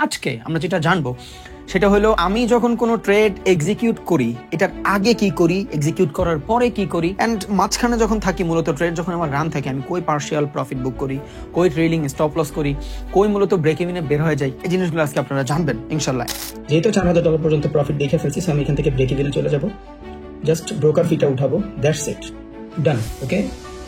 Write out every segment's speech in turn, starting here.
আজকে আমরা যেটা জানবো সেটা হলো আমি যখন কোনো ট্রেড এক্সিকিউট করি এটার আগে কি করি, এক্সিকিউট করার পরে কি করি, অ্যান্ড মাঝখানে যখন থাকি মূলত ট্রেড যখন আমার রান থাকে আমি কই পার্শিয়াল প্রফিট বুক করি, কই ট্রেলিং স্টপ লস করি, কই মূলত ব্রেক ইভিনে বের হয়ে যায়। এই জিনিসগুলো আজকে আপনারা জানবেন ইনশাল্লাহ। যেহেতু $4,000 পর্যন্ত প্রফিট দেখে ফেলছি, আমি এখান থেকে ব্রেক ইভিনে চলে যাব, জাস্ট ব্রোকার ফিটা উঠাবো, that's it, done. Okay,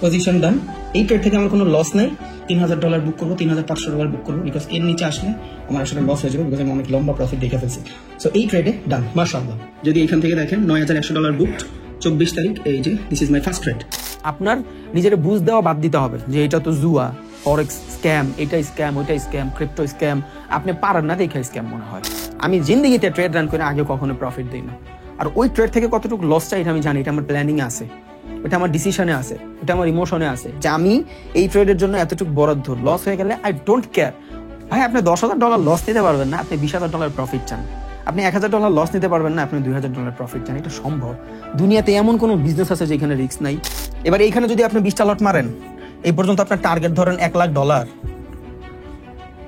position ডান। এই ট্রেড থেকে আমার কোনো লস নাই। $3,000 বুক করবো, $3,500 বুক করবো, বিকজ এর নিচে আসলে আমার আসলে লস হয়ে যাবে, বিকজ আমি অনেক লম্বা প্রফিট দেখে ফেলছি। সো এই ট্রেডে ডান, মাশাআল্লাহ। যদি এখান থেকে দেখেন $9,100 বুকড, 24 তারিখ, এই যে this is my first trade. আপনার নিজের বুঝ দেওয়া বাদ দিতে হবে যে এটা তো জুয়া, ফরেক্স স্ক্যাম, এটা স্ক্যাম, ওইটা স্ক্যাম, ক্রিপ্টো স্ক্যাম। আপনি পারেন না দেখে স্ক্যাম মনে হয়। আমি জিন্দিগিতে ট্রেড রান করে আগে কখনো প্রফিট দিই না, আর ওই ট্রেড থেকে কতটুকু লস চাই এটা আমি জানি। এটা আমার প্ল্যানিং আছে, এটা আমার ডিসিশনে আছে, এটা আমার ইমোশনে আছে যে আমি এই ট্রেডের জন্য এতটুকু বরাদ্দ, লস হয়ে গেলে আই ডোন্ট কেয়ার। ভাই আপনি $10,000 লস নিতে পারবেন না, আপনি $20,000 প্রফিট চান। আপনি $1,000 লস নিতে পারবেন না, আপনি $2,000 প্রফিট চান। এটা সম্ভব। দুনিয়াতে এমন কোনো বিজনেস আছে যেখানে রিস্ক নাই। এবার এইখানে যদি আপনি 20টা লট মারেন, এই পর্যন্ত আপনার টার্গেট ধরেন $1,00,000,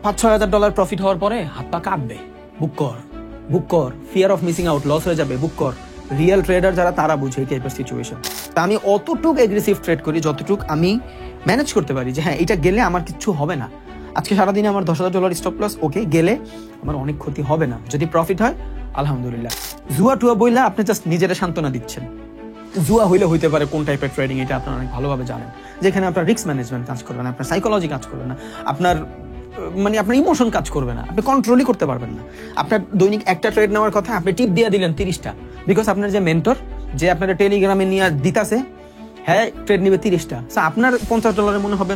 $5,000-6,000 প্রফিট হওয়ার পরে হাত পা কাঁপবে। বুক কর, বুক কর, fear of missing out, loss হয়ে যাবে, বুক কর। রিয়েল ট্রেডার যারা তারা বুঝে এই টাইপের সিচুয়েশন। তা আমি অতটুকু এগ্রেসিভ ট্রেড করি যতটুকু আমি ম্যানেজ করতে পারি, যে হ্যাঁ এটা গেলে আমার কিচ্ছু হবে না। আজকে সারাদিনে আমার $10,000 স্টপ লস, ওকে, গেলে আমার অনেক ক্ষতি হবে না। যদি প্রফিট হয় আলহামদুলিল্লাহ। জুয়া টুয়া বইলা আপনি জাস্ট নিজেরা সান্ত্বনা দিচ্ছেন। জুয়া হইলে হইতে পারে কোন টাইপের ট্রেডিং, এটা আপনারা অনেক ভালোভাবে জানেন, যেখানে আপনার রিস্ক ম্যানেজমেন্ট কাজ করবে না, আপনার সাইকোলজি কাজ করবে না, আপনার আপনার ইমোশন কাজ করবে না, আপনি কন্ট্রোলই করতে পারবেন না। আপনার দৈনিক একটা ট্রেড নেওয়ার কথা, আপনি টিপ দিয়ে দিলেন 30টা, বিকজ আপনার যে মেন্টর, যে আপনার টেলিগ্রামে নিয়ে দিতাছে, হ্যাঁ ট্রেড নিবে 30টা, আপনার $50 মনে হবে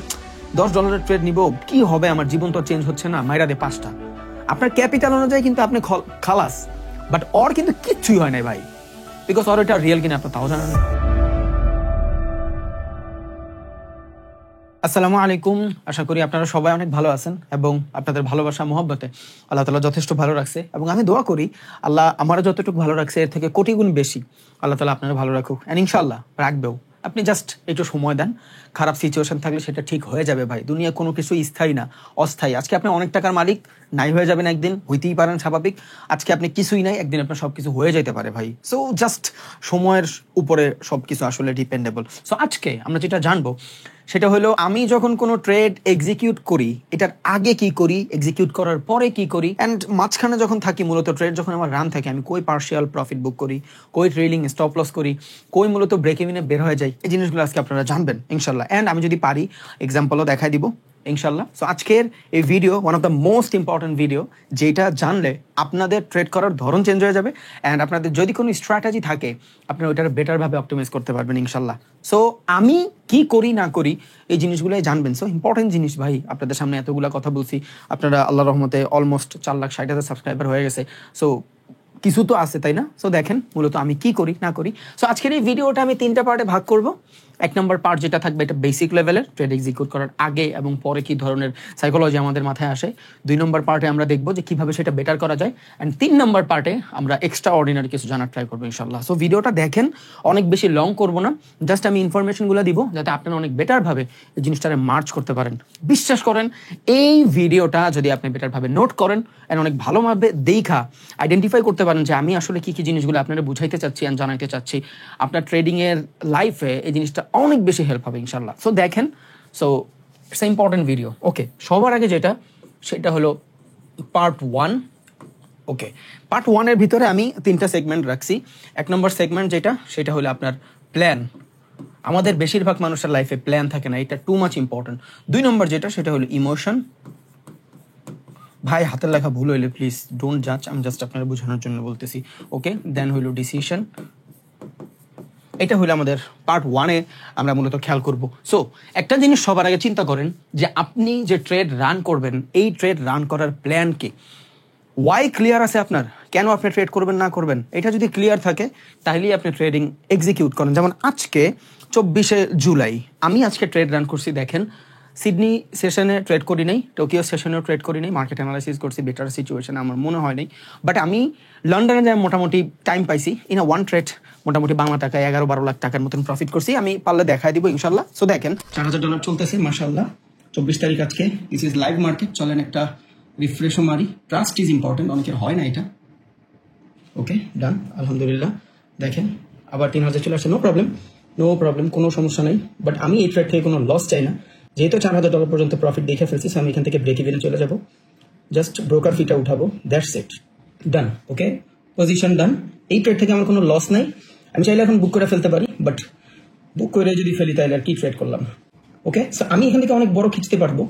$10 ট্রেড নিব, কি হবে, আমার জীবন তো চেঞ্জ হচ্ছে না, মাইরা দে 5টা। আপনার ক্যাপিটাল অনুযায়ী কিন্তু আপনি খালাস, বাট ওর কিন্তু কিচ্ছুই হয় নাই ভাই, বিকজ ওর এটা রিয়েল কিনা আপনার তাও জানেন না। আসসালামু আলাইকুম, আশা করি আপনারা সবাই অনেক ভালো আছেন এবং আপনাদের ভালোবাসা মহব্বতে আল্লাহ তাআলা যথেষ্ট ভালো রাখছে, এবং আমি দোয়া করি আল্লাহ আমারও যতটুকু ভালো রাখছে এর থেকে কোটি গুণ বেশি আল্লাহ তাআলা আপনারা ভালো রাখুক, এন্ড ইনশাআল্লাহ রাখবেও। আপনি জাস্ট একটু সময় দেন, খারাপ সিচুয়েশন থাকলে সেটা ঠিক হয়ে যাবে ভাই। দুনিয়া কোনো কিছু স্থায়ী না, অস্থায়ী। আজকে আপনি অনেক টাকার মালিক, নাই হয়ে যাবেন একদিন, হইতেই পারেন, স্বাভাবিক। আজকে আপনি কিছুই নাই, একদিন আপনার সবকিছু হয়ে যেতে পারে ভাই। সো জাস্ট সময়ের উপরে সবকিছু আসলে ডিপেন্ডেবল। সো আজকে আমরা যেটা জানবো সেটা হলো আমি যখন কোনো ট্রেড এক্সিকিউট করি এটার আগে কি করি, এক্সিকিউট করার পরে কি করি, অ্যান্ড মাঝখানে যখন থাকি মূলত ট্রেড যখন আমার রান থাকে আমি কই পার্শিয়াল প্রফিট বুক করি, কই ট্রেলিং স্টপ লস করি, কই মূলত ব্রেক ইভিনে বের হয়ে যায়। এই জিনিসগুলো আজকে আপনারা জানবেন ইনশাল্লাহ, অ্যান্ড আমি যদি পারি এক্সাম্পলও দেখাই দিব ইনশাল্লাহ। সো আজকের এই video one of the most important video, যেটা জানলে আপনাদের ট্রেড করার ধরন চেঞ্জ হয়ে যাবে, অ্যান্ড আপনাদের যদি কোনো স্ট্র্যাটেজি থাকে আপনারা ওইটার বেটারভাবে অপটিমাইজ করতে পারবেন ইনশাল্লাহ। সো আমি কি করি না করি এই জিনিসগুলোই জানবেন। সো ইম্পর্টেন্ট জিনিস ভাই, আপনাদের সামনে এতগুলা কথা বলছি, আপনারা আল্লাহ রহমতে অলমোস্ট 4,60,000 সাবস্ক্রাইবার হয়ে গেছে। সো কিছু তো আছে, তাই না? সো দেখেন মূলত আমি কি করি না করি। সো আজকের এই ভিডিওটা আমি 3টা পার্টে ভাগ করব। 1 নম্বর পার্ট যেটা থাকবে এটা বেসিক লেভেলের, ট্রেড এক্সিকিউট করার আগে এবং পরে কি ধরনের সাইকোলজি আমাদের মাথায় আসে। 2 নম্বর পার্টে আমরা দেখবো যে কিভাবে সেটা বেটার করা যায়, অ্যান্ড 3 নম্বর পার্টে আমরা এক্সট্রা অর্ডিনারি কিছু জানার ট্রাই করবো ইনশাল্লাহ। সো ভিডিওটা দেখেন, অনেক বেশি লং করবো না, জাস্ট আমি ইনফরমেশনগুলো দিব যাতে আপনারা অনেক বেটারভাবে এই জিনিসটারে মার্চ করতে পারেন। বিশ্বাস করেন এই ভিডিওটা যদি আপনি বেটারভাবে নোট করেন অ্যান্ড অনেক ভালোভাবে দেখা আইডেন্টিফাই করতে পারেন যে আমি আসলে কি কি জিনিসগুলো আপনারা বুঝাইতে চাচ্ছি অ্যান্ড জানাইতে চাচ্ছি, আপনার ট্রেডিং এর লাইফে এই জিনিসটা অনেক বেশি হেল্প হবে ইনশাল্লাহ। সো দেখেন, so it's a important video. Okay, সবার আগে সেটা হলো পার্ট 1। ওকে, পার্ট 1 এর ভিতরে আমি 3টা সেগমেন্ট রাখছি। 1 নম্বর সেগমেন্ট সেটা হলো আপনার প্ল্যান। আমাদের বেশিরভাগ মানুষের লাইফে প্ল্যান থাকে না, এটা টু মাচ ইম্পর্টেন্ট। 2 নম্বর সেটা হলো ইমোশন। ভাই হাতের লেখা ভুল হইলে প্লিজ ডোন্ট জাজ, আমি জাস্ট আপনারা বোঝানোর জন্য বলতেছি। ওকে, দেন হইলো ডিসিশন। এটা হলো আমাদের পার্ট 1-এ আমরা মূলত খেয়াল করব। সো একটা জিনিস সবার আগে চিন্তা করেন যে আপনি যে ট্রেড রান করবেন এই ট্রেড রান করার প্ল্যান কি, ওয়াই ক্লিয়ার আছে আপনার, কেন আপনি ট্রেড করবেন না করবেন। এটা যদি ক্লিয়ার থাকে তাহলেই আপনি ট্রেডিং এক্সিকিউট করেন। যেমন আজকে 24শে জুলাই আমি আজকে ট্রেড রান করছি। দেখেন, সিডনি সেশনে ট্রেড করি নাই, টোকিও সেশনেও ট্রেড করি নাই, মার্কেট অ্যানালাইসিস করছি, বেটার সিচুয়েশন আমার মনে হয় নাই। বাট আমি লন্ডনে যাই মোটামুটি টাইম পাইছি, ইন ওয়ান ট্রেড মোটামুটি বাংলা টাকায় 11-12 লাখ টাকার মতন প্রফিট করছি। আমি পারলে দেখাই দিব ইনশাল্লাহ। সো দেখেন $4,000 চলতেছে মাশাআল্লাহ। 24 তারিখ আজকে, দিস ইজ লাইভ মার্কেট। চলেন একটা রিফ্রেশও মারি। ট্রাস্ট ইজ ইম্পর্টেন্ট, অনেকের হয় না এটা। ওকে, ডান, আলহামদুলিল্লাহ। দেখেন আবার 3000 চলে আসছে। নো প্রবলেম, কোনো সমস্যা নেই। বাট আমি এই ট্রেড থেকে কোনো লস চাই না, যেহেতু $4000 পর্যন্ত প্রফিট দেখে ফেলছি। আমি এখান থেকে ব্রেক ইভেনে চলে যাব, জাস্ট ব্রোকার ফিটা উঠাবো, that's it, done. Okay, position ডান। এই ট্রেড থেকে আমার কোনো লস নাই। আমি চাইলে এখন বুক করে ফেলতে পারি, বাট বুক করে যদি ফেলি তাহলে আর কি ট্রেড করলাম। ওকে, সো আমি এখান থেকে অনেক বড় খিঁচতে পারবো,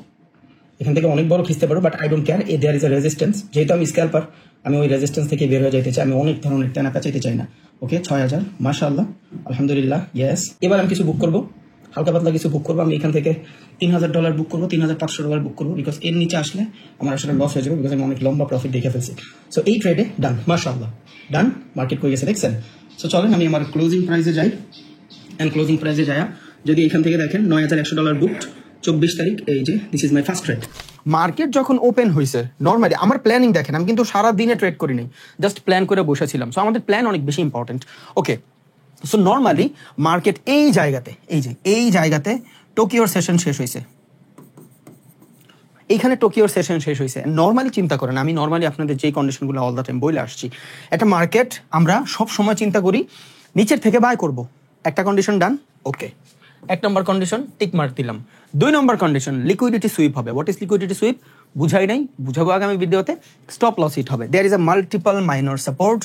but I don't care. There is a resistance, যেহেতু আমি স্ক্যাল্পার, আমি ওই রেজিস্ট্যান্স থেকে বের হয়ে যেতে চাই। আমি অনেক ধরনের টেনাকা চাইতে চাই না। ওকে, 6000, মাশাআল্লাহ, আলহামদুলিল্লাহ, ইয়েস। এবার আমি কিছু বুক করবো, হালকা পাতলা কিছু বুক করবো। আমি এখান থেকে $3000 বুক করবো, $3500 বুক করবো, বিকজ এর নিচে আসলে আমার আসলে লস হয়ে যাবে, বিকজ আমি অনেক লম্বা প্রফিট দেখে ফেলছি। সো এই ট্রেডে ডান, মাশাআল্লাহ, ডান। মার্কেট কই গেছে দেখছেন। সো চলেন আমি আমার ক্লোজিং প্রাইসে যাই। অ্যান্ড ক্লোজিং প্রাইসে যায় যদি এখান থেকে দেখেন $9100 বুকড, 24 তারিখ, এই যে this is my first trade. Market যখন ওপেন হয়েছে, নর্মালি আমার প্ল্যানিং দেখেন, আমি কিন্তু সারা দিনে ট্রেড করি নাই, জাস্ট প্ল্যান করে বসেছিলাম। সো আমাদের প্ল্যান অনেক বেশি ইম্পর্টেন্ট। ওকে, সো নর্মালি মার্কেট এই জায়গাতে টোকিওর সেশন শেষ হয়েছে, এইখানে টোকিওর সেশন শেষ হয়েছে। নর্মালি চিন্তা করেন, আমি নর্মালি আপনাদের যে কন্ডিশনগুলো অল দ্য টাইম বলে আসছি, একটা মার্কেট আমরা সব সময় চিন্তা করি নিচের থেকে বাই করব। একটা কন্ডিশন ডান, ওকে, 1 নম্বর কন্ডিশন টিক মার্ক দিলাম। 2 নম্বর কন্ডিশন লিকুইডিটি সুইপ হবে। What is liquidity sweep? বুঝাই নাই, বুঝাবো আগামী ভিডিওতে। স্টপ লস হিট হবে। There is a multiple minor support,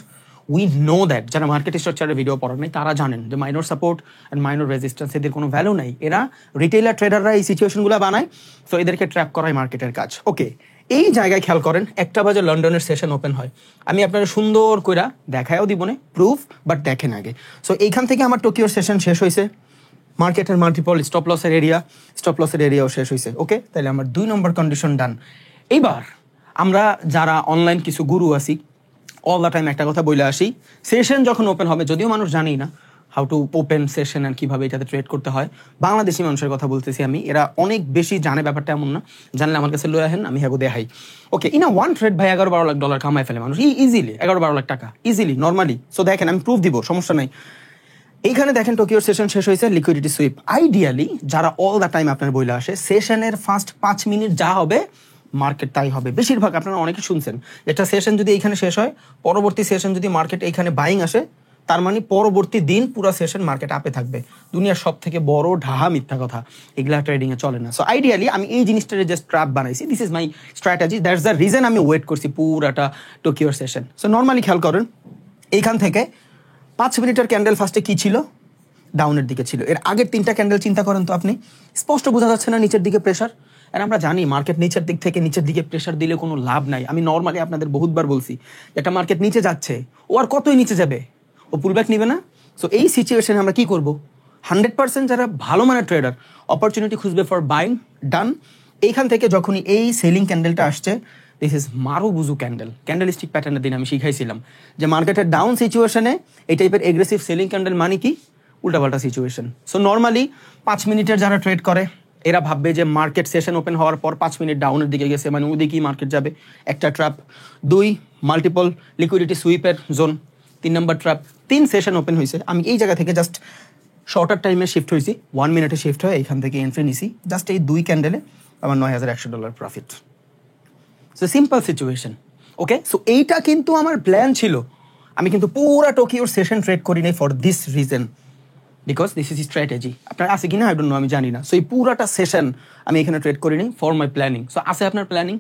we know that. যারা মার্কেট স্ট্রাকচারের ভিডিও পড়ার নাই তারা জানেন যে minor support and minor resistance এদের কোনো ভ্যালু নাই। এরা রিটেলার ট্রেডাররা এই সিচুয়েশনগুলো বানায়, সো এদেরকে ট্র্যাপ করাই মার্কেটের কাজ। ওকে, এই জায়গায় খেয়াল করেন, 1টা বাজে লন্ডনের সেশন ওপেন হয়। আমি আপনারা সুন্দর করে দেখায়ও দিব না, প্রুফ, বাট দেখেন আগে। সো এইখান থেকে আমার টোকিওর সেশন শেষ হয়েছে, মার্কেটের মাল্টিপল স্টপ লসের এরিয়াও শেষ হয়েছে। ওকে, তাহলে আমার 2 নম্বর কন্ডিশন ডান। এইবার আমরা যারা অনলাইন কিছু গুরু আছি, অল দ্য টাইম একটা কথা বলে আসি, সেশন যখন ওপেন হবে, যদিও মানুষ জানেই না হাউ টু ওপেন সেশন আর কিভাবে এটাতে ট্রেড করতে হয়, বাংলাদেশি মানুষের কথা বলতেছি আমি, এরা অনেক বেশি জানে ব্যাপারটা, এমন না। জানলে আমার কাছে লয়ে আহেন, আমি হ্যাগো দেখাই। ওকে, ইন আ ওয়ান ট্রেড ভাই $11-12 লাখ কামাই ফেলে মানুষ, ইজিলি $11-12 লাখ টাকা ইজিলি, নর্মালি। সো দেখেন, আমি প্রুফ দিব, সমস্যা নাই। এইখানে দেখেন টোকিওর সেশন শেষ হয়েছে, লিকুইডিটি সুইপ। আইডিয়ালি যারা অল দ্য টাইম আপনার বইলে আসে, সেশনের ফার্স্ট 5 মিনিট যা হবে মার্কেট তাই হবে। বেশিরভাগ আপনারা অনেকে শুনছেন, একটা সেশন যদি এইখানে শেষ হয়, পরবর্তী সেশন যদি মার্কেট এইখানে বাইং আসে, তার মানে পরবর্তী দিন পুরো সেশন মার্কেট আপে থাকবে। দুনিয়ার সব থেকে বড় ঢাহা মিথ্যা কথা, এগুলা ট্রেডিং এ চলে না। সো আইডিয়ালি আমি এই জিনিসটারে জাস্ট ট্র্যাপ বানাইছি, this is my strategy, that's the reason আমি ওয়েট করছি পুরাটা টোকিওর সেশন। সো নর্মালি খেয়াল করেন, এইখান থেকে 5 মিনিটের ক্যান্ডেল ফার্স্টে কি ছিল? ডাউনের দিকে ছিল। এর আগের 3টা ক্যান্ডেল চিন্তা করেন তো আপনি, স্পষ্ট বোঝা যাচ্ছে না নিচের দিকে প্রেশার। আর আমরা জানি মার্কেট নিচের দিক থেকে নিচের দিকে প্রেশার দিলে কোনো লাভ নাই। আমি নর্মালি আপনাদের বহুতবার বলছি, একটা মার্কেট নিচে যাচ্ছে, ও আর কতই নিচে যাবে, ও পুলব্যাক নিবে না। সো এই সিচুয়েশনে আমরা কি করব? 100% যারা ভালো মানের ট্রেডার অপরচুনিটি খুঁজবে ফর বাইং, ডান। এইখান থেকে যখনই এই সেলিং ক্যান্ডেলটা আসছে, দিস ইজ মারুবুজু ক্যান্ডেলিস্টিক প্যাটার্নের দিন আমি শিখাইছিলাম যে মার্কেটের ডাউন সিচুয়েশনে এই টাইপের এগ্রেসিভ সেলিং ক্যান্ডেল মানে কি? উল্টাপাল্টা সিচুয়েশন। সো নর্মালি 5 মিনিটের যারা ট্রেড করে, এরা ভাববে যে মার্কেট সেশন ওপেন হওয়ার পর 5 মিনিট ডাউনের দিকে গেছে, মানে ওদিকেই মার্কেট যাবে, একটা ট্র্যাপ। 2, মাল্টিপল লিকুইডিটি সুইপের জোন। 3 নম্বর ট্র্যাপ। 3 সেশন ওপেন হয়েছে, আমি এই জায়গা থেকে জাস্ট শর্টার টাইমে শিফট হয়েছি, 1 মিনিটে শিফট হয়ে এইখান থেকে এন্ট্রি নিছি। জাস্ট এই 2 ক্যান্ডেলে আমার $9100 profit. So simple situation. Okay, so এইটা কিন্তু আমার প্ল্যান ছিল। আমি কিন্তু পুরা টোকিওর সেশন ট্রেড করি নাই for this reason, because this is strategy. আপনার আছে কিনা আই ডোন্ট নো, আমি জানি না। সো এই পুরাটা সেশন আমি এখানে ট্রেড করিনি ফর মাই প্ল্যানিং। সো আছে আপনার প্ল্যানিং।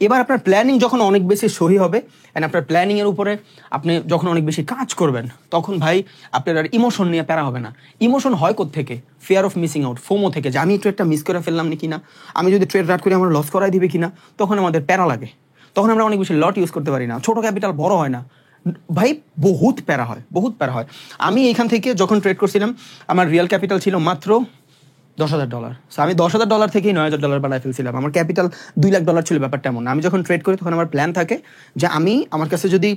এবার আপনার প্ল্যানিং যখন অনেক বেশি সহি হবে, অ্যান্ড আপনার প্ল্যানিং এর উপরে আপনি যখন অনেক বেশি কাজ করবেন, তখন ভাই আপনার আর ইমোশন নিয়ে প্যারা হবে না। ইমোশন হয় কোত্থেকে? Fear of missing out, FOMO থেকে, যে আমি ট্রেডটা মিস করে ফেললাম না কিনা, আমি যদি ট্রেড রাট করে আমার লস করাই দিবে কিনা, তখন আমাদের প্যারা লাগে। তখন আমরা অনেক বেশি লট ইউজ করতে পারি না, ছোট ক্যাপিটাল বড় হয় না ভাই, বহুত প্যারা হয়। আমি এইখান থেকে যখন ট্রেড করছিলাম, আমার রিয়েল ক্যাপিটাল ছিল মাত্র $10,000। সো আমি $10,000 থেকেই $9,000 বানায় ফেলছিলাম। আমার ক্যাপিটাল $2 লাখ ছিল, ব্যাপারটা এমন না। আমি যখন ট্রেড করি তখন আমার প্ল্যান থাকে যে আমার কাছে যদি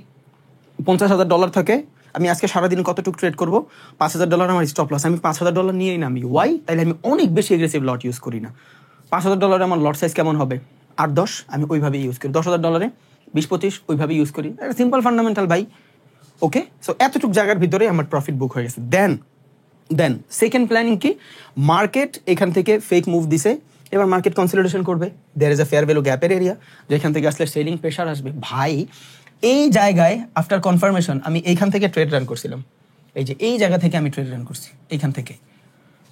$50,000 থাকে, আমি আজকে সারাদিন কতটুকু ট্রেড করবো, $5,000 আমার স্টপ লস, আমি $5,000 নিয়েই নামি। ওয়াই? তাইলে আমি অনেক বেশি এগ্রেসিভ লট ইউজ করি না। $5,000 আমার লট সাইজ কেমন হবে? 8-10, আমি ওইভাবে ইউজ করি। $10,000 20-25 ওইভাবে ইউজ করি। সিম্পল ফান্ডামেন্টাল ভাই। ওকে, সো এতটুকু জায়গার ভিতরে আমার প্রফিট বুক হয়ে গেছে। দেন সেকেন্ড প্ল্যানিং কি? মার্কেট এখান থেকে ফেক মুভ দিছে, এবার মার্কেট কনসলিডেশন করবে, there is a fair value গ্যাপের এরিয়া, যেখান থেকে আসলে সেলিং প্রেশার আসবে। ভাই এই জায়গায় আফটার কনফার্মেশন আমি এইখান থেকে ট্রেড রান করছিলাম, এই যে এই জায়গা থেকে আমি ট্রেড রান করছি, এইখান থেকে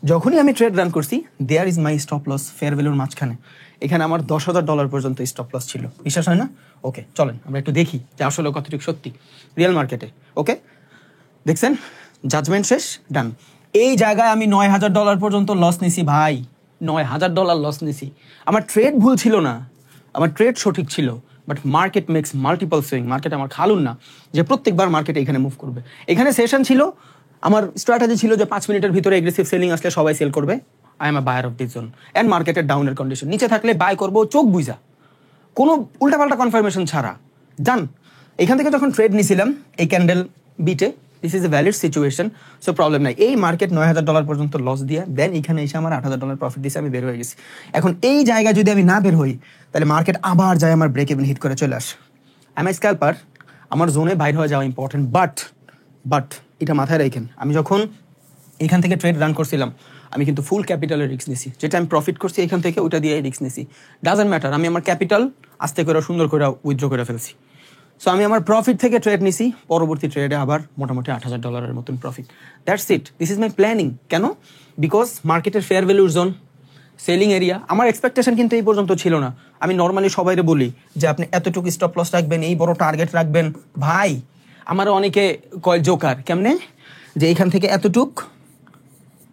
যখনই আমি ট্রেড রান করছি there is my stop loss fair ভ্যালুর মাঝখানে, এখানে আমার $10,000 পর্যন্ত স্টপ লস ছিল। বিশ্বাস হয় না? ওকে চলেন আমরা একটু দেখি যে আসলে কতটুকু সত্যি রিয়েল মার্কেটে। ওকে দেখছেন, জাজমেন্ট শেষ, ডান। এই জায়গায় আমি $9,000 পর্যন্ত লস নিছি ভাই, $9,000 লস নিছি। আমার ট্রেড ভুল ছিল না, আমার ট্রেড সঠিক ছিল, but market makes multiple swing. Market আমার খালুন না যে প্রত্যেকবার মার্কেট এখানে মুভ করবে। এখানে সেশন ছিল, আমার স্ট্র্যাটেজি ছিল যে 5 মিনিটের ভিতরে এগ্রেসিভ সেলিং আসলে সবাই সেল করবে। I am a buyer of this zone and মার্কেটের ডাউনের কন্ডিশন, নিচে থাকলে বাই করবো চোখ বুঝা, কোনো উল্টাপাল্টা কনফার্মেশন ছাড়া। ডান। এখান থেকে যখন ট্রেড নিছিলাম এই ক্যান্ডেল বিটে, this is a valid situation, so problem নাই। এই মার্কেট $9,000 পর্যন্ত লস দিয়ে দেন এখানে এসে আমার $8,000 প্রফিট দিয়েছে, আমি বের হয়ে গেছি। এখন এই জায়গায় যদি আমি না বের হই তাহলে মার্কেট আবার যায় আমার ব্রেক ইভেন হিট করে চলে আসে। আই এম আ স্ক্যাল্পার, আমার জোনে বাইর হয়ে যাওয়া ইম্পর্টেন্ট, বাট এটা মাথায় রাখেন, আমি যখন এখান থেকে ট্রেড রান করছিলাম আমি কিন্তু ফুল ক্যাপিটালের রিস্ক নিছি, যেটা আমি প্রফিট করছি এখান থেকে ওইটা দিয়ে রিস্ক নিছি। ডাজন্ট ম্যাটার, আমি আমার ক্যাপিটাল আস্তে করে সুন্দর করে উইথড্র করে ফেলছি। সো আমি আমার প্রফিট থেকে ট্রেড নিছি, পরবর্তী ট্রেডে আবার মোটামুটি $8,000 মতন profit. That's it, this is my planning. কেন? বিকজ মার্কেটের ফেয়ার ভ্যালুর জোন, সেলিং এরিয়া, আমার এক্সপেকটেশন কিন্তু এই পর্যন্ত ছিল না। আমি নর্মালি সবাইরে বলি যে আপনি এতটুকু স্টপ লস রাখবেন, এই বড় টার্গেট রাখবেন। ভাই আমারও অনেকে কয় জোকার, কেমনে যে এইখান থেকে এতটুক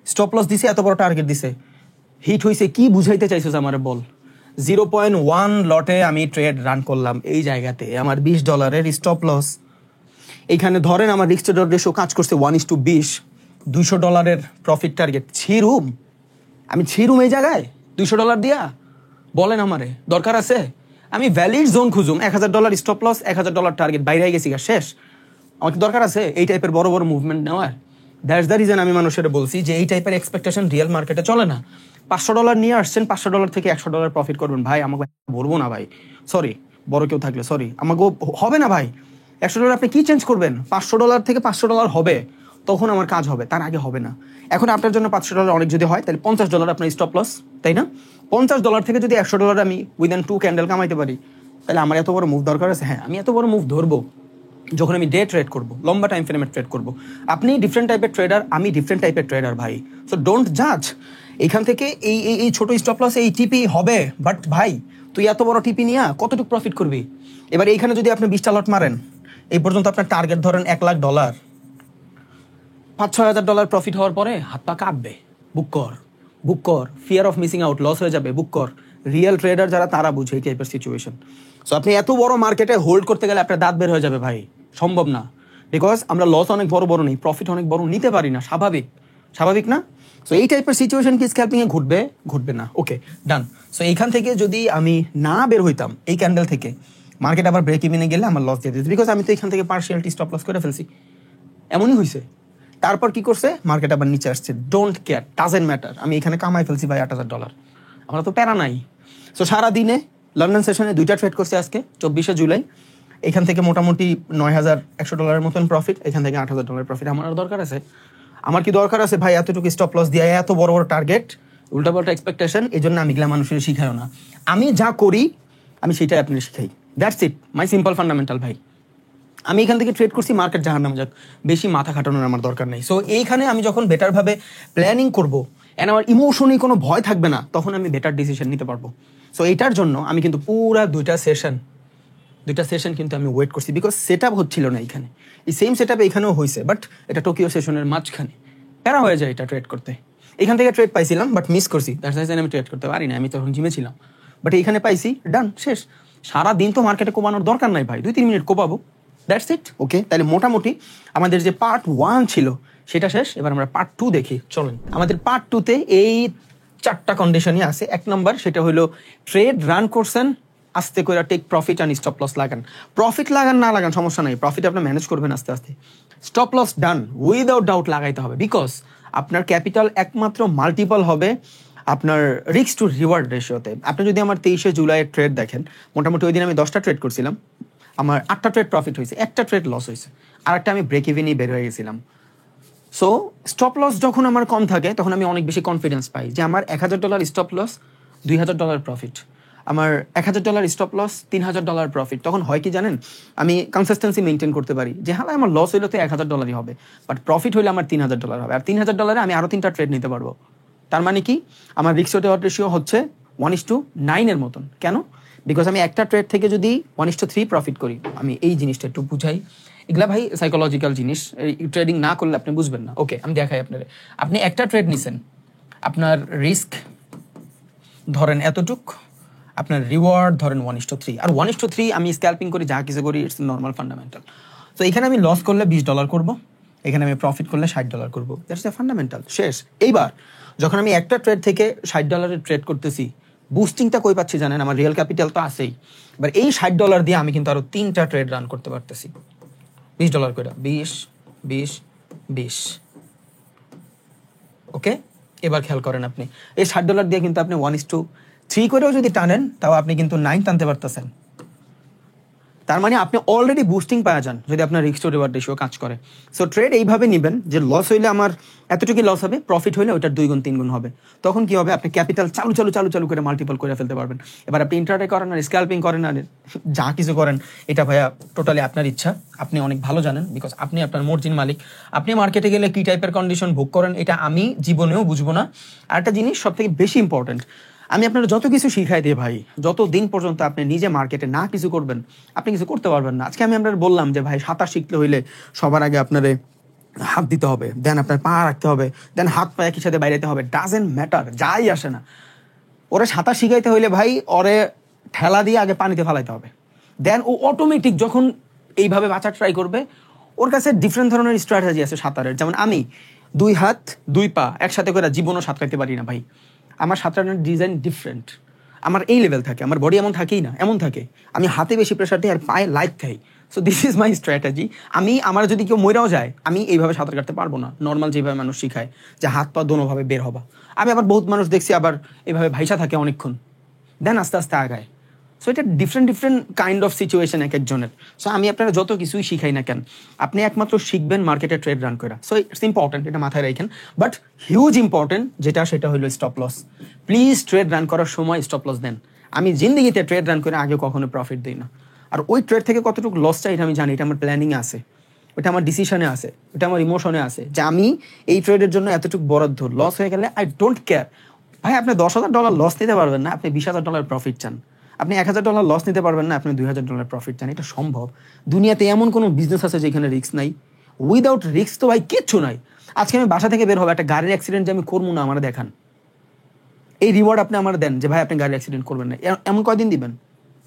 স্টপ লস দিছে, এত বড় টার্গেট দিছে, হিট হয়েছে, কি বুঝাইতে চাইছিস আমারে বল। 0.1 লটে আমি ট্রেড রান করলাম, এই জায়গাতে আমার $20 স্টপ লস। এইখানে ধরেন আমার রিস্ক টু রেশিও কাজ করছে 1:20, $200 প্রফিট টার্গেট। আমি ছিরুম এই জায়গায় $200 দিয়া, বলেন আমারে দরকার আছে? আমি ভ্যালিড জোন খুঁজুম, $1,000 স্টপ লস, $1,000 টার্গেট, বাইরে গেছি গা, শেষ। আমার কি দরকার আছে এই টাইপের বড় বড় মুভমেন্ট নেওয়ার? দ্যাটস দ্য রিজন আমি মানুষের বলছি যে এই টাইপের এক্সপেকটেশন রিয়েল মার্কেটে চলে না। $500 নিয়ে আসছেন, $500 থেকে $100 প্রফিট করবেন, ভাই আমাকে বলবো না ভাই, সরি, বড় কেউ থাকলে সরি, আমাকে হবে না ভাই। $100 আপনি কি চেঞ্জ করবেন? $500 থেকে $500 হবে, তখন আমার কাজ হবে, তার আগে হবে না। এখন আপনার জন্য $500 অনেক যদি হয় তাহলে $50 আপনার স্টপ লস, তাই না? $50 থেকে যদি $100 আমি উইদিন 2 ক্যান্ডেল কামাইতে পারি, তাহলে আমার এত বড় মুভ দরকার আছে? হ্যাঁ, আমি এত বড় মুভ ধরবো যখন আমি ডে ট্রেড করবো, লম্বা টাইম ফ্রেমে ট্রেড করবো। আপনি ডিফারেন্ট টাইপের ট্রেডার, আমি ডিফারেন্ট টাইপের ট্রেডার ভাই। সো ডোন্ট জাজ। এখান থেকে এই ছোট স্টপ লস, এই টিপি হবে, বাট ভাই তুই এত বড় টিপি নিয়ে কতটুকু প্রফিট করবি? এবার এইখানে যদি আপনি 20টা লট মারেন, এই পর্যন্ত আপনার টার্গেট ধরেন $1,00,000, $5,000-6,000 প্রফিট হওয়ার পরে হাত পা কাঁপবে। বুক কর, fear of missing out, loss হয়ে যাবে, বুক কর। রিয়েল ট্রেডার যারা, তারা বুঝে এই টাইপের সিচুয়েশন। সো আপনি এত বড় মার্কেটে হোল্ড করতে গেলে আপনার দাঁত বের হয়ে যাবে ভাই, সম্ভব না। বিকজ আমরা লস অনেক বড় বড় নেই, প্রফিট অনেক বড় নিতে পারি না, স্বাভাবিক না? সো এই টাইপের সিচুয়েশন কি স্ক্যাল্পিং এ ঘটবে না। ওকে ডান। সো এইখান থেকে যদি আমি না বের হইতাম এই ক্যান্ডেল থেকে, মার্কেট আবার ব্রেক ইভেনে গেলে আমার লস দিয়ে দিত, বিকজ আমি তো এখান থেকে পার্সিয়ালিটি স্টপ লস করে ফেলছি। এমনই হয়েছে। তারপর কি করছে, মার্কেট আবার নিচে আসছে, ডোন্ট কেয়ার, ডাজেন্ট ম্যাটার, আমি এখানে কামাই ফেলছি ভাই $8,000, আমার তো প্যারা নাই। সো সারাদিনে লন্ডন সেশনে 2টা ট্রেড করছে আজকে 24শে জুলাই। এখান থেকে মোটামুটি $9,100 মতন প্রফিট, এখান থেকে $8,000 প্রফিট। আমার আর দরকার আছে? আমার কি দরকার আছে ভাই এতটুকু স্টপ লস দিয়ে, এত বড় বড় টার্গেট, উল্টাপাল্টা এক্সপেকটেশন? এই জন্য আমি এগুলা মানুষের শিখাইও না। আমি যা করি আমি সেটাই আপনার শিখাই, that's it, my simple fundamental ভাই। আমি এখান থেকে ট্রেড করছি, মার্কেট জাহান্নামে যাক, বেশি মাথা খাটানোর আমার দরকার নেই। সো এইখানে আমি যখন বেটারভাবে প্ল্যানিং করবো এন্ড আমার ইমোশনে কোনো ভয় থাকবে না, তখন আমি বেটার ডিসিশন নিতে পারবো। সো এইটার জন্য আমি কিন্তু পুরা দুইটা সেশন কিন্তু আমি ওয়েট করছি, বিকজ সেট আপ হচ্ছিল না এইখানে। এই সেম সেট আপ এখানেও হয়েছে, বাট এটা টোকিও সেশনের মাঝখানে প্যারা হয়ে যায় এটা ট্রেড করতে। এখান থেকে ট্রেড পাইছিলাম, বাট মিস করছি, দ্যাটস ওয়াই আমি ট্রেড করতে পারি না, আমি তখন জিমে ছিলাম। বাট এইখানে পাইছি, ডান, শেষ। সারাদিন তো মার্কেটে কোপানোর দরকার নাই ভাই, 2-3 মিনিট কোপাবো, দ্যাটস ইট। ওকে, তাহলে মোটামুটি আমাদের যে পার্ট 1 ছিল সেটা শেষ। এবার আমরা পার্ট 2 দেখি, চলেন। আমাদের পার্ট 2-তে এই 4টা কন্ডিশনই আছে। 1 নম্বর, সেটা হলো ট্রেড রান করছেন, আস্তে করে take profit and stop loss লাগান। প্রফিট লাগান না লাগান সমস্যা নাই, প্রফিট আপনি ম্যানেজ করবেন আস্তে আস্তে। স্টপ লস ডান, উইদাউট ডাউট লাগাইতে হবে, বিকজ আপনার ক্যাপিটাল একমাত্র মাল্টিপল হবে আপনার রিস্ক টু রিওয়ার্ড রেশিওতে। আপনি যদি আমার 23শে জুলাইয়ের ট্রেড দেখেন, মোটামুটি ওই দিন আমি 10টা ট্রেড করছিলাম, আমার 8টা ট্রেড প্রফিট হয়েছে, 1টা ট্রেড লস হয়েছে, আর একটা আমি ব্রেক ইভেনই বের হয়ে গেছিলাম। সো স্টপ লস যখন আমার কম থাকে তখন আমি অনেক বেশি কনফিডেন্স পাই যে আমার $1,000 স্টপ লস $2,000 প্রফিট, আমার $1,000 স্টপ লস, $3,000 প্রফিট। তখন হয় কি জানেন, আমি কনসিস্টেন্সি মেনটেন করতে পারি যে হ্যাঁ আমার লস হইলে তো $1,000 হবে, বাট প্রফিট হইলে আমার $3,000 হবে, আর $3,000 আমি আরো 3টা ট্রেড নিতে পারবো। তার মানে কি, আমার রিস্ক রিওয়ার্ড রেশিও হচ্ছে 1:9 এর মতন। কেন? বিকজ আমি একটা ট্রেড থেকে যদি 1:3 প্রফিট করি, আমি এই জিনিসটা একটু বুঝাই, এগুলা ভাই সাইকোলজিক্যাল জিনিস, ট্রেডিং না করলে আপনি বুঝবেন না। ওকে, আমি দেখাই আপনার, আপনি একটা ট্রেড নিছেন, আপনার রিস্ক ধরেন এতটুক, আপনার রিওয়ার্ড ধরেন 1:3, আর 1:3 আমি স্ক্যাল্পিং করি, যা কিছু করি, ইটস নর্মাল ফান্ডামেন্টাল। তো এখানে আমি লস করলে $20 করবো, এখানে আমি প্রফিট করলে $60 করবো, দ্যাটস দ্য ফান্ডামেন্টাল, শেষ। এইবার যখন আমি একটা ট্রেড থেকে $60 ট্রেড করতেছি, বুস্টিংটা কই পাচ্ছি জানেন, আমার রিয়েল ক্যাপিটাল তো আছেই, এবার এই $60 দিয়ে আমি কিন্তু আরো 3টা ট্রেড রান করতে পারতেছি, $20 করে, 20, 20, 20। ওকে, এবার খেয়াল করেন, আপনি এই $60 দিয়ে কিন্তু আপনি 1:3 করেও যদি টানেন, তাও আপনি কিন্তু 9 টানতে পারতেছেন। তার মানে আপনি অলরেডি বুস্টিং পাওয়া যান যদি আপনার রিস্ক টু রিওয়ার্ড রেশিও কাজ করে। সো ট্রেড এইভাবে নেবেন যে লস হইলে আমার এতটুকু লস হবে, প্রফিট হইলে ওইটার 2 গুণ 3 গুণ হবে। তখন কি হবে, আপনি ক্যাপিটাল চালু করে মাল্টিপল করে ফেলতে পারবেন। এবার আপনি ইন্ট্রাডে করেন আর স্ক্যাল্পিং করেন আর যা কিছু করেন, এটা ভাইয়া টোটালি আপনার ইচ্ছা, আপনি অনেক ভালো জানেন, বিকজ আপনি আপনার মর্জির মালিক। আপনি মার্কেটে গেলে কি টাইপের কন্ডিশন ভোগ করেন, এটা আমি জীবনেও বুঝবো না। আর একটা জিনিস সব থেকে বেশি ইম্পর্টেন্ট, আমি আপনারা যত কিছু শিখাই দিই ভাই, যত দিন পর্যন্ত আপনি নিজে মার্কেটে না কিছু করবেন, আপনি কিছু করতে পারবেন না। আজকে আমি আপনার বললাম যে ভাই সাঁতার শিখতে হইলে সবার আগে আপনারে হাত দিতে হবে, দেন আপনার পা রাখতে হবে, দেন হাত পা একই সাথে বাইরেতে হবে, ডাজেন্ট ম্যাটার, যাই আসে না। ওরে সাঁতার শিখাইতে হইলে ভাই ওরে ঠেলা দিয়ে আগে পানিতে ফেলাইতে হবে, দেন ও অটোমেটিক যখন এইভাবে বাঁচার ট্রাই করবে, ওর কাছে ডিফারেন্ট ধরনের স্ট্র্যাটেজি আছে সাঁতারের। যেমন আমি 2 হাত 2 পা একসাথে করে জীবনও সাঁতরাইতে পারি না ভাই, আমার সাঁতারের ডিজাইন ডিফারেন্ট, আমার এই লেভেল থাকে, আমার বডি এমন থাকেই না, এমন থাকে, আমি হাতে বেশি প্রেশার দিই আর পায়ে লাইট খাই। So this is my strategy. আমার যদি কেউ মরেও যায়, আমি এইভাবে সাঁতার কাটতে পারবো না, নর্মাল যেভাবে মানুষ শিখায় যে হাত পা দোনোভাবে বের হবা। আমি আবার বহুত মানুষ দেখছি আবার এইভাবে ভাইসা থাকে অনেকক্ষণ, দেন আস্তে আস্তে আগায়। সো এটা ডিফারেন্ট কাইন্ড অফ সিচুয়েশন এক একজনের। সো আমি আপনারা যত কিছুই শিখাই না কেন, আপনি একমাত্র শিখবেন মার্কেটে ট্রেড রান করা। সো ইটস ইম্পর্টেন্ট, এটা মাথায় রাখেন। বাট হিউজ ইম্পর্টেন্ট সেটা হলো stop loss. Please trade run করার সময় স্টপ লস দেন। আমি জিন্দিগিতে ট্রেড রান করে আগে কখনো প্রফিট দিই না। আর ওই ট্রেড থেকে কতটুকু লস চাই এটা আমি জানি, এটা আমার প্ল্যানিংয়ে আছে, ওটা আমার ডিসিশনে আছে, ওটা আমার ইমোশনে আছে, যে আমি এই ট্রেডের জন্য এতটুকু বরাদ্দ, লস হয়ে গেলে আই ডোন্ট কেয়ার। ভাই আপনি $10,000 লস নিতে পারবেন না, আপনি $20,000 প্রফিট চান। আপনি $1,000 লস নিতে পারবেন না, আপনি $2,000 প্রফিট চান। এটা সম্ভব। দুনিয়াতে এমন কোনো বিজনেস আছে যেখানে রিস্ক নাই? উইদাউট রিস্ক তো ভাই কিচ্ছু নাই। আজকে আমি বাসা থেকে বের হবো, একটা গাড়ির অ্যাক্সিডেন্ট যে আমি করবো না, আমার দেখান। এই রিওয়ার্ড আপনি আমার দেন যে ভাই আপনি গাড়ির অ্যাক্সিডেন্ট করবেন না, এমন কয়দিন দিবেন?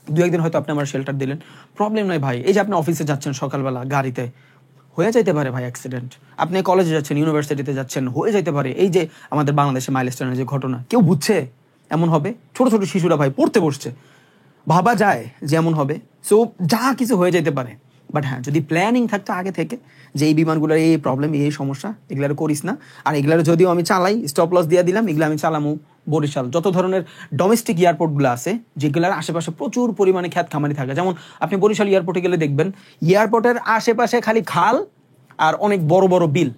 2-1 দিন হয়তো আপনি আমার শেল্টার দিলেন, প্রবলেম নাই ভাই। এই যে আপনি অফিসে যাচ্ছেন সকালবেলা গাড়িতে, হয়ে যাইতে পারে ভাই অ্যাক্সিডেন্ট। আপনি কলেজে যাচ্ছেন, ইউনিভার্সিটিতে যাচ্ছেন, হয়ে যাইতে পারে। এই যে আমাদের বাংলাদেশে মাইলস্টোনের যে ঘটনা, কেউ বুঝছে এমন হবে? ছোট ছোট শিশুরা ভাই পড়তে বসছে, ভাবা যায় যে এমন হবে। সো যা কিছু হয়ে যেতে পারে। বাট হ্যাঁ, যদি প্ল্যানিং থাকতো আগে থেকে যে এই বিমানগুলোর এই প্রবলেম, এই সমস্যা, এগুলো করিস না। আর এগুলো যদিও আমি চালাই, স্টপ লস দিয়ে দিলাম, এগুলো আমি চালামু বরিশাল, যত ধরনের ডোমেস্টিক এয়ারপোর্টগুলো আছে যেগুলোর আশেপাশে প্রচুর পরিমাণে খ্যাত খামারি থাকে। যেমন আপনি বরিশাল এয়ারপোর্টে গেলে দেখবেন এয়ারপোর্টের আশেপাশে খালি খাল আর অনেক বড় বড় বিল,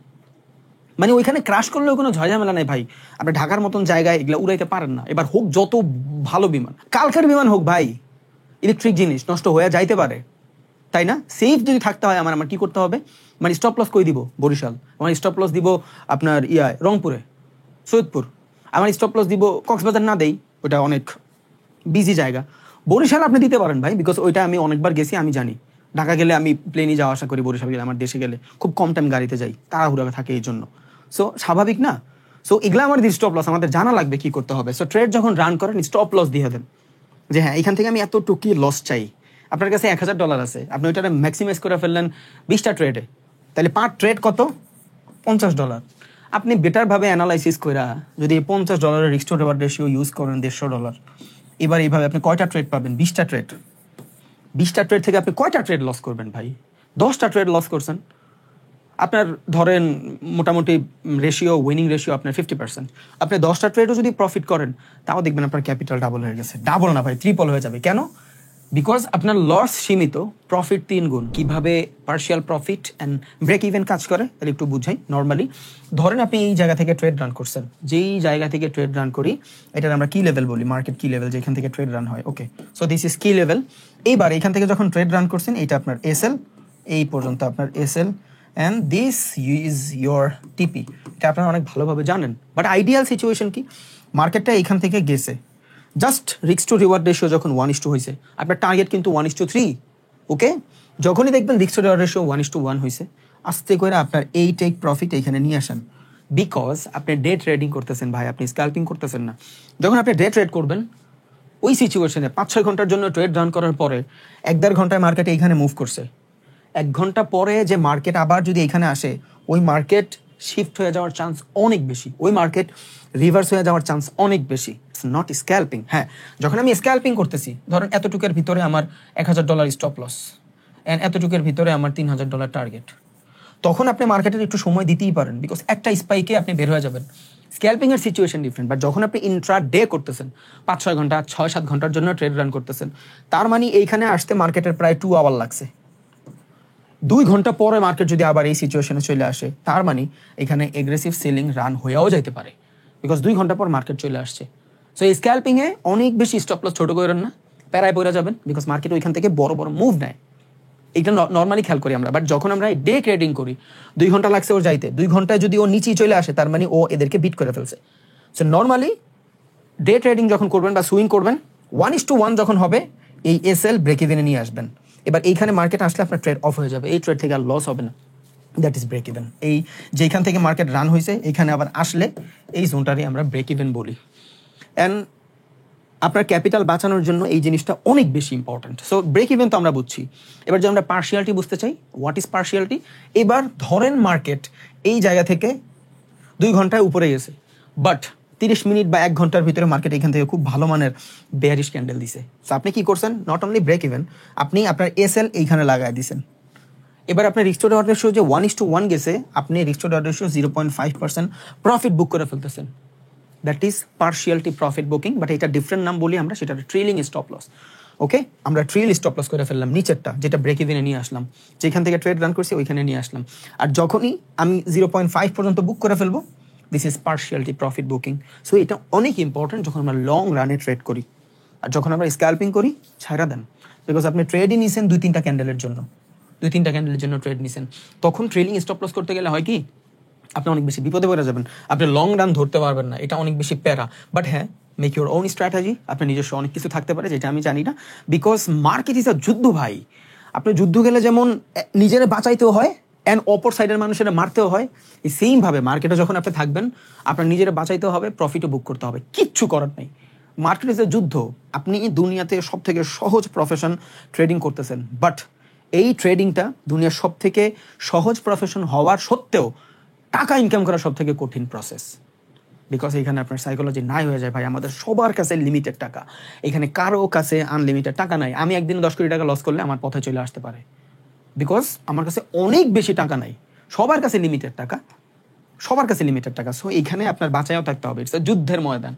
মানে ওইখানে ক্রাশ করলেও কোনো ঝয়ঝামেলা নেই ভাই। আপনি ঢাকার মতন জায়গায় এগুলো উড়াইতে পারেন না। এবার হোক যত ভালো বিমান, কালকের বিমান হোক ভাই, ইলেকট্রিক জিনিস নষ্ট হয়ে যাইতে পারে, তাই না? সেফ যদি থাকতে হয় আমার কি করতে হবে? মানে স্টপ লস কই দিব? বরিশাল। আমার স্টপ লস দিব আপনার রংপুরে, সৈয়দপুর। আমার স্টপ লস দিব কক্সবাজার না দেই, ওটা অনেক বিজি জায়গা। বরিশাল আপনি দিতে পারেন ভাই, বিকজ ওইটা আমি অনেকবার গেছি, আমি জানি। ঢাকা গেলে আমি প্লেনে যাওয়া আসা করি, বরিশাল গেলে আমার দেশে গেলে খুব কম টাইম গাড়িতে যাই, তাড়াহুড়া থাকে এই জন্য। সো স্বাভাবিক না? সো এগুলো আমার স্টপ লস, আমাদের জানা লাগবে কি করতে হবে। সো ট্রেড যখন রান করেন স্টপ লস দিয়ে দেন যে হ্যাঁ এখান থেকে আমি এতটুকু লস চাই। আপনার কাছে $1,000 আছে, আপনি ওইটা ম্যাক্সিমাইজ করে ফেললেন 20টা ট্রেডে, তাহলে পার ট্রেড কত? $50। আপনি বেটারভাবে অ্যানালাইসিস করে যদি $50 risk to reward ratio use করেন $150, এবার এইভাবে আপনি কয়টা ট্রেড পাবেন? 20টা ট্রেড। 20টা ট্রেড থেকে আপনি কয়টা ট্রেড লস করবেন ভাই? 10টা ট্রেড লস করছেন, আপনার ধরেন মোটামুটি রেশিও, উইনিং রেশিও আপনার 50%। আপনি 10টা ট্রেডও যদি প্রফিট করেন, তাও দেখবেন আপনার ক্যাপিটাল ডাবল হয়ে গেছে। ডাবল না ভাই, ট্রিপল হয়ে যাবে। কেন? বিকজ আপনার লস সীমিত, প্রফিট 3 গুণ। কিভাবে partial profit and break even কাজ করে তাহলে একটু বুঝাই। নর্মালি ধরেন আপনি এই জায়গা থেকে ট্রেড রান করছেন, যেই জায়গা থেকে ট্রেড রান করি এটার আমরা কি লেভেল বলি, মার্কেট কি লেভেল, যেখান থেকে ট্রেড রান হয়। ওকে, সো দিস ইজ কি লেভেল। এইবার এখান থেকে যখন ট্রেড রান করছেন এটা আপনার এসএল, এই পর্যন্ত আপনার SL, and this is your টিপি। এটা আপনারা অনেক ভালোভাবে জানেন। বাট আইডিয়াল সিচুয়েশন কি, মার্কেটটা এখান থেকে গেছে, just risk to reward ratio যখন 1:2 হয়েছে, আপনার টার্গেট কিন্তু 1:3। ওকে, যখনই দেখবেন রিস্ক টু রিওয়ার্ড রেশিও 1:1 হয়েছে, আস্তে করে আপনার এই টেক প্রফিট এখানে নিয়ে আসেন। বিকজ আপনি ডে ট্রেডিং করতেছেন ভাই, আপনি স্ক্যাল্পিং করতেছেন না। যখন আপনি ডে ট্রেড করবেন ওই সিচুয়েশনে 5-6 ঘন্টার জন্য ট্রেড রান করার পরে 1-1.5 ঘন্টায় মার্কেট এইখানে মুভ করছে, 1 ঘন্টা পরে যে মার্কেট আবার যদি এখানে আসে, ওই মার্কেট শিফট হয়ে যাওয়ার চান্স অনেক বেশি, ওই মার্কেট রিভার্স হয়ে যাওয়ার চান্স অনেক বেশি। It's not scalping. হ্যাঁ, যখন আমি স্ক্যাল্পিং করতেছি, ধরেন এতটুকের ভিতরে আমার $1,000 স্টপ লস অ্যান্ড এতটুকের ভিতরে আমার $3,000 টার্গেট, তখন আপনি মার্কেটের একটু সময় দিতেই পারেন, বিকজ একটা স্পাইকে আপনি বের হয়ে যাবেন। স্ক্যাল্পিং এর সিচুয়েশন ডিফারেন্ট। বাট যখন আপনি ইন্ট্রা ডে করতেছেন, 5-6 ঘন্টা 6-7 ঘন্টার জন্য ট্রেড রান করতেছেন, তার মানে এইখানে আসতে মার্কেটের প্রায় 2 আওয়ার লাগছে। 2 ঘন্টা পরে মার্কেট যদি আবার এই সিচুয়েশনে চলে আসে, তার মানে এখানে এগ্রেসিভ সেলিং রান হয়েও যাইতে পারে, বিকজ 2 ঘন্টা পর মার্কেট চলে আসছে। সো এই স্ক্যাল্পিং এ অনেক বেশি স্টপ লস ছোট করেন না, প্যারায় পড়ে যাবেন, বিকজ মার্কেট ওইখান থেকে বড় বড় মুভ নেয়। এইটা নর্মালি খেয়াল করি আমরা। বাট যখন আমরা ডে ট্রেডিং করি, 2 ঘন্টা লাগছে ওর যাইতে, 2 ঘন্টায় যদি ও নিচেই চলে আসে, তার মানে ও এদেরকে বিট করে ফেলছে। সো নর্মালি ডে ট্রেডিং যখন করবেন বা সুইং করবেন, 1:1 যখন হবে, এই এসএল ব্রেক ইভেনে নিয়ে আসবেন। এবার এইখানে মার্কেট আসলে আপনার ট্রেড অফ হয়ে যাবে, এই ট্রেড থেকে আর লস হবে না, দ্যাট ইজ ব্রেক ইভেন। এই যেখান থেকে মার্কেট রান হয়েছে এখানে আবার আসলে এই জোনটারই আমরা ব্রেক ইভেন বলি। অ্যান্ড আপনার ক্যাপিটাল বাঁচানোর জন্য এই জিনিসটা অনেক বেশি ইম্পর্টেন্ট। সো ব্রেক ইভেন তো আমরা বুঝছি, এবার যে আমরা পার্শিয়ালিটি বুঝতে চাই, হোয়াট ইজ পার্শিয়ালিটি। এবার ধরেন মার্কেট এই জায়গা থেকে 2 ঘন্টায় উপরে গেছে, বাট 30 মিনিট বা 1 ঘন্টার ভিতরে মার্কেট এখান থেকে খুব ভালো মানের বেয়ারিশ ক্যান্ডেল দিছে। সো আপনি কি করছেন, নট অনলি ব্রেক ইভেন, আপনি আপনার এসএল এইখানে লাগাই দিছেন। এবার আপনার রিস্ক টু রিওয়ার্ড রেশিও যে 1:1 গেছে, আপনি risk to reward ratio 0.5% profit book করে ফেলতেছেন। That is partiality profit booking. But এটা ডিফারেন্ট নাম বলি আমরা, সেটা ট্রেলিং স্টপ লস। ওকে, আমরা ট্রেল স্টপ লস করে ফেললাম নিচেরটা, যেটা ব্রেক ইভেনে নিয়ে আসলাম, যেখান থেকে ট্রেড রান করছি ওইখানে নিয়ে আসলাম। আর যখনই আমি 0.5 পর্যন্ত বুক করে ফেলবো, this is partiality profit booking. So এটা অনেক ইম্পর্টেন্ট যখন আমরা লং রানে ট্রেড করি। আর যখন আমরা স্ক্যাল্পিং করি, ছাড়া দেন, বিকজ আপনি ট্রেডই নিছেন 2-3টা ক্যান্ডেলের জন্য, 2-3টা ক্যান্ডেলের জন্য ট্রেড নিছেন, তখন ট্রেলিং স্টপ লস করতে গেলে হয় কি, আপনি অনেক বেশি বিপদে পড়ে যাবেন, আপনি লং রান ধরতে পারবেন না, এটা অনেক বেশি প্যারা। বাট হ্যাঁ, মেক ইউর ওন স্ট্র্যাটেজি, আপনার নিজস্ব অনেক কিছু থাকতে পারে যেটা আমি জানি না, বিকজ মার্কেট ইজ আ যুদ্ধ ভাই। আপনি যুদ্ধ গেলে যেমন নিজেরা বাঁচাইতেও হয় অ্যান্ড অপর সাইডের মানুষের মারতেও হয়, এই সেম ভাবে মার্কেটে যখন আপনি থাকবেন, আপনার নিজেরা বাঁচাইতে হবে, প্রফিটও বুক করতে হবে, কিচ্ছু করার নেই। মার্কেট ইজ এ যুদ্ধ। আপনি দুনিয়াতে সব থেকে সহজ প্রফেশন ট্রেডিং করতেছেন, বাট এই ট্রেডিংটা দুনিয়ার সব থেকে সহজ প্রফেশন হওয়ার সত্ত্বেও টাকা ইনকাম করা সব থেকে কঠিন প্রসেস, বিকজ এখানে আপনার সাইকোলজি নাই হয়ে যায় ভাই। আমাদের সবার কাছে লিমিটেড টাকা, এখানে কারো কাছে আনলিমিটেড টাকা নাই। আমি একদিনে 10 কোটি টাকা লস করলে আমার পথে চলে আসতে পারে, বিকজ আমার কাছে অনেক বেশি টাকা নাই। সবার কাছে লিমিটেড টাকা, সবার কাছে লিমিটেড টাকা। সো এইখানে আপনার বাঁচাইও থাকতে হবে, ইটস যুদ্ধের ময়দান।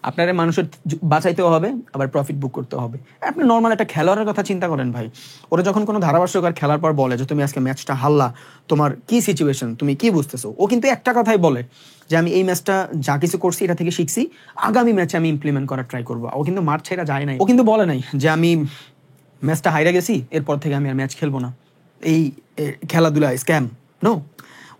আপনার মানুষের বাঁচাইতেও হবে, আবার প্রফিট বুক করতে হবে। আপনি নর্মাল একটা খেলোয়াড়ের কথা চিন্তা করেন ভাই, ওরা যখন কোনো ধারাভাষ্যকার খেলার পর বলে যে তুমি আজকে ম্যাচটা হারলা, তোমার কি সিচুয়েশন, তুমি কি বুঝতেছো, ও কিন্তু একটা কথাই বলে যে আমি এই ম্যাচটা যা কিছু করছি এটা থেকে শিখছি, আগামী ম্যাচে আমি ইমপ্লিমেন্ট করার ট্রাই করবো। ও কিন্তু মাঠ ছেড়া যায় নাই, ও কিন্তু বলে নাই যে আমি ম্যাচটা হাইরা গেছি এরপর থেকে আমি আর ম্যাচ খেলবো না, এই খেলাধুলা স্ক্যাম। নো,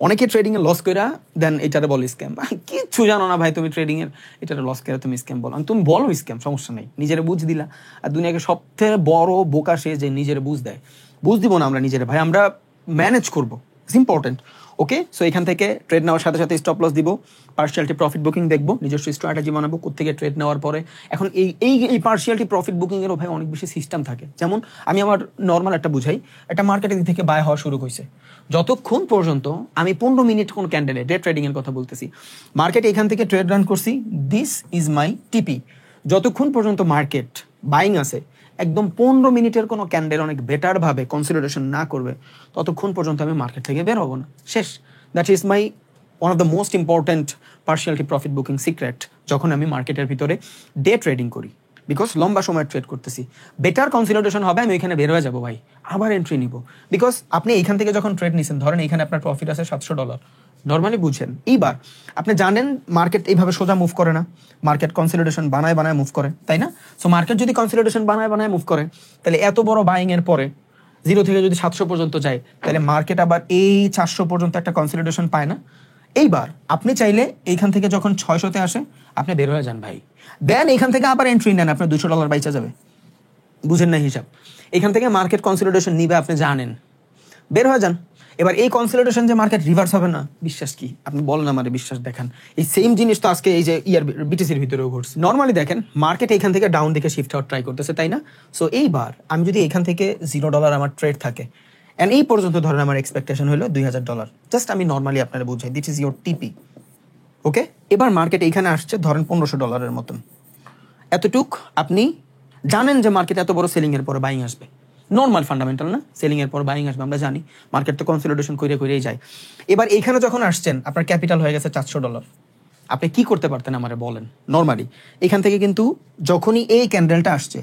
অনেকে ট্রেডিং এ লস কইরা দেন এটারে বলে স্ক্যাম। কিচ্ছু জানো না ভাই তুমি ট্রেডিং এর, এটারে লস করে তুমি স্ক্যাম বলো। তুমি বলো স্ক্যাম, সমস্যা নেই, নিজের বুঝ দিলা। আর দুনিয়াকে সবথেকে বড় বোকা সে যে নিজের বুঝ দেয়। বুঝ দিব না আমরা নিজের ভাই, আমরা ম্যানেজ করবো, ইটস ইম্পর্টেন্ট। ওকে, সো এখান থেকে ট্রেড নেওয়ার সাথে সাথে স্টপ লস দিব, পার্শিয়ালিটি প্রফিট বুকিং দেখবো, নিজস্ব স্ট্র্যাটেজি বানাবো কোত্থেকে ট্রেড নেওয়ার পরে। এখন এই পার্শিয়ালিটি প্রফিট বুকিং এরও ভাই অনেক বেশি সিস্টেম থাকে। যেমন আমি আমার নর্মাল একটা বুঝাই, একটা মার্কেটের দিক থেকে বাই হওয়া শুরু হয়েছে, যতক্ষণ পর্যন্ত আমি 15 মিনিট কোন ক্যান্ডেলে ডে ট্রেডিং এর কথা বলতেছি, মার্কেট এখান থেকে ট্রেড রান করছি, দিস ইজ মাই টিপি। যতক্ষণ পর্যন্ত মার্কেট বাইং আছে, একদম 15 মিনিটের কোনো ক্যান্ডেল অনেক বেটার ভাবে কনসিডারেশন না করবে, ততক্ষণ পর্যন্ত আমি মার্কেট থেকে বের হবো না, শেষ। That is my one of the most important partiality profit booking secret যখন আমি মার্কেটের ভিতরে ডে ট্রেডিং করি। বিকজ লম্বা সময় ট্রেড করতেছি। বেটার কনসলিডেশন হবে, আমি এখানে বের হয়ে যাবো ভাই, আবার এন্ট্রি নিব। বিকজ আপনি এইখান থেকে যখন ট্রেড নিছেন, ধরেন এখানে আপনার প্রফিট আছে $700, নর্মালি বুঝেন। এইবার আপনি জানেন মার্কেট এইভাবে সোজা মুভ করে না, মার্কেট কনসলিডেশন বানায় মুভ করে, তাই না? সো মার্কেট যদি কনসলিডেশন বানায় মুভ করে, তাহলে এত বড় বাইং এর পরে 0 থেকে যদি 700 পর্যন্ত যায়, তাহলে মার্কেট আবার এই 400 পর্যন্ত একটা কনসলিডেশন পায় না। এইবার আপনি চাইলে এইখান থেকে যখন 600-তে আসে, আপনি বের হয়ে যান ভাই, দেন এইখান থেকে আবার এন্ট্রি নেন, আপনার $200 বাইচা যাবে। বুঝেন না হিসাব? এখান থেকে মার্কেট কনসলিডেশন নিবে, আপনি জানেন, বের হয়ে যান। এবার এই কনসলিডেশন যে মার্কেট রিভার্স হবে না, বিশ্বাস কি? আপনি বলেন আমাদের বিশ্বাস দেখান। এই সেম জিনিস তো আজকে এই যে বিটিসির ভিতরেও ঘটছে। নর্মালি দেখেন মার্কেট এখান থেকে ডাউন দিকে শিফট হওয়ার ট্রাই করতেছে, তাই না? সো এইবার আমি যদি এখান থেকে $0 আমার ট্রেড থাকে, এন্ড এই পর্যন্ত ধরেন আমার এক্সপেকটেশন হলো $2000, জাস্ট আমি নর্মালি আপনারা বুঝাই, দিস ইজ ইউর টিপি, ওকে? এবার মার্কেট এইখানে আসছে ধরেন $1500 মতন, এতটুক আপনি জানেন যে মার্কেট এত বড় সেলিং এর পরে বাইং আসবে, নর্মাল ফান্ডামেন্টাল না, সেলিং এর পর বাইং আসবে, আমরা জানি মার্কেট তো কনসলিডেশন করেই যায়। এবার এইখানে যখন আসছেন, আপনার ক্যাপিটাল হয়ে গেছে $400, আপনি কি করতে পারতেন আমারে বলেন? নর্মালি এখান থেকে কিন্তু যখনই এই ক্যান্ডেলটা আসছে,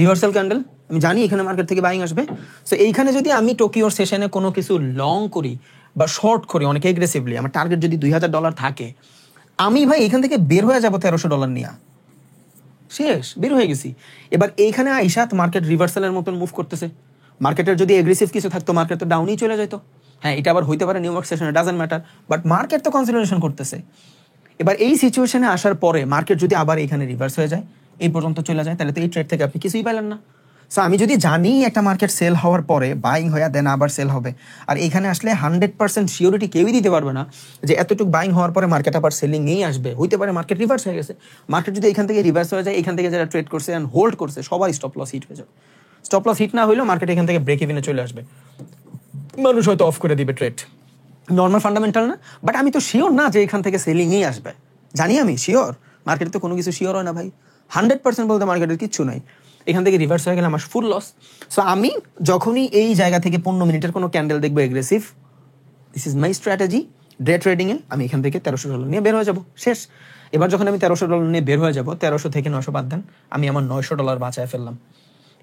রিভার্সাল ক্যান্ডেল, আমি জানি এখানে মার্কেট থেকে বাইং আসবে। সো এইখানে যদি আমি টোকিওর সেশনে কোনো কিছু লং করি বা শর্ট করি অনেক এগ্রেসিভলি, আমার টার্গেট যদি $2000 থাকে, আমি ভাই এখান থেকে বের হয়ে যাবো $1300 নিয়ে, শেষ, বের হয়ে গেছি। এবার এইখানে আইসাত মার্কেট রিভার্সালের মতন মুভ করতেছে। মার্কেটের যদি এগ্রেসিভ কিছু থাকতো, মার্কেট তো ডাউনই চলে যেত। হ্যাঁ, এটা আবার হইতে পারে নিউ ইয়র্ক সেশনে, ডাজন্ট ম্যাটার, বাট মার্কেট তো কনসলিডেশন করতেছে। এবার এই সিচুয়েশনে আসার পরে মার্কেট যদি আবার এখানে রিভার্স হয়ে যায়, এই পর্যন্ত চলে যায়, তাহলে তো এই ট্রেড থেকে আপনি কিছুই পেলেন না। সো আমি যদি জানি একটা মার্কেট সেল হওয়ার পরে বাইং হয়ে দেন আবার সেল হবে, আর এখানে আসলে 100% শিওরিটি কেউই দিতে পারবে না যে এতটুকু বাইং হওয়ার পরে মার্কেট আবার সেলিং এই আসবে, হইতে পারে মার্কেট রিভার্স হয়ে গেছে। মার্কেট যদি এখান থেকে রিভার্স হয়ে যায়, এখান থেকে যারা ট্রেড করছে এন্ড হোল্ড করছে সবাই স্টপ লস হিট হয়ে যাবে। স্টপ লস হিট না হইলেও মার্কেট এখান থেকে ব্রেক ইভেনে চলে আসবে, মানুষ হয়তো অফ করে দিবে ট্রেড। নর্মাল ফান্ডামেন্টাল না, বাট আমি তো শিওর না যে এখান থেকে সেলিংই আসবে, জানি আমি শিওর। মার্কেটে তো কোনো কিছু শিওর হয় না ভাই, 100% বলতে মার্কেটের কিচ্ছু নাই। এখান থেকে রিভার্স হয়ে গেলে আমার ফুল লস। সো আমি যখনই এই জায়গা থেকে 15 মিনিটের কোনো ক্যান্ডেল দেখবো aggressive, this is my strategy day ট্রেডিংয়ে, আমি এখান থেকে $1300 নিয়ে বের হয়ে যাবো, শেষ। এবার যখন আমি $1300 নিয়ে বের হয়ে যাবো, 1300 থেকে 900 বাদ দেন, আমি আমার $900 বাঁচায় ফেললাম।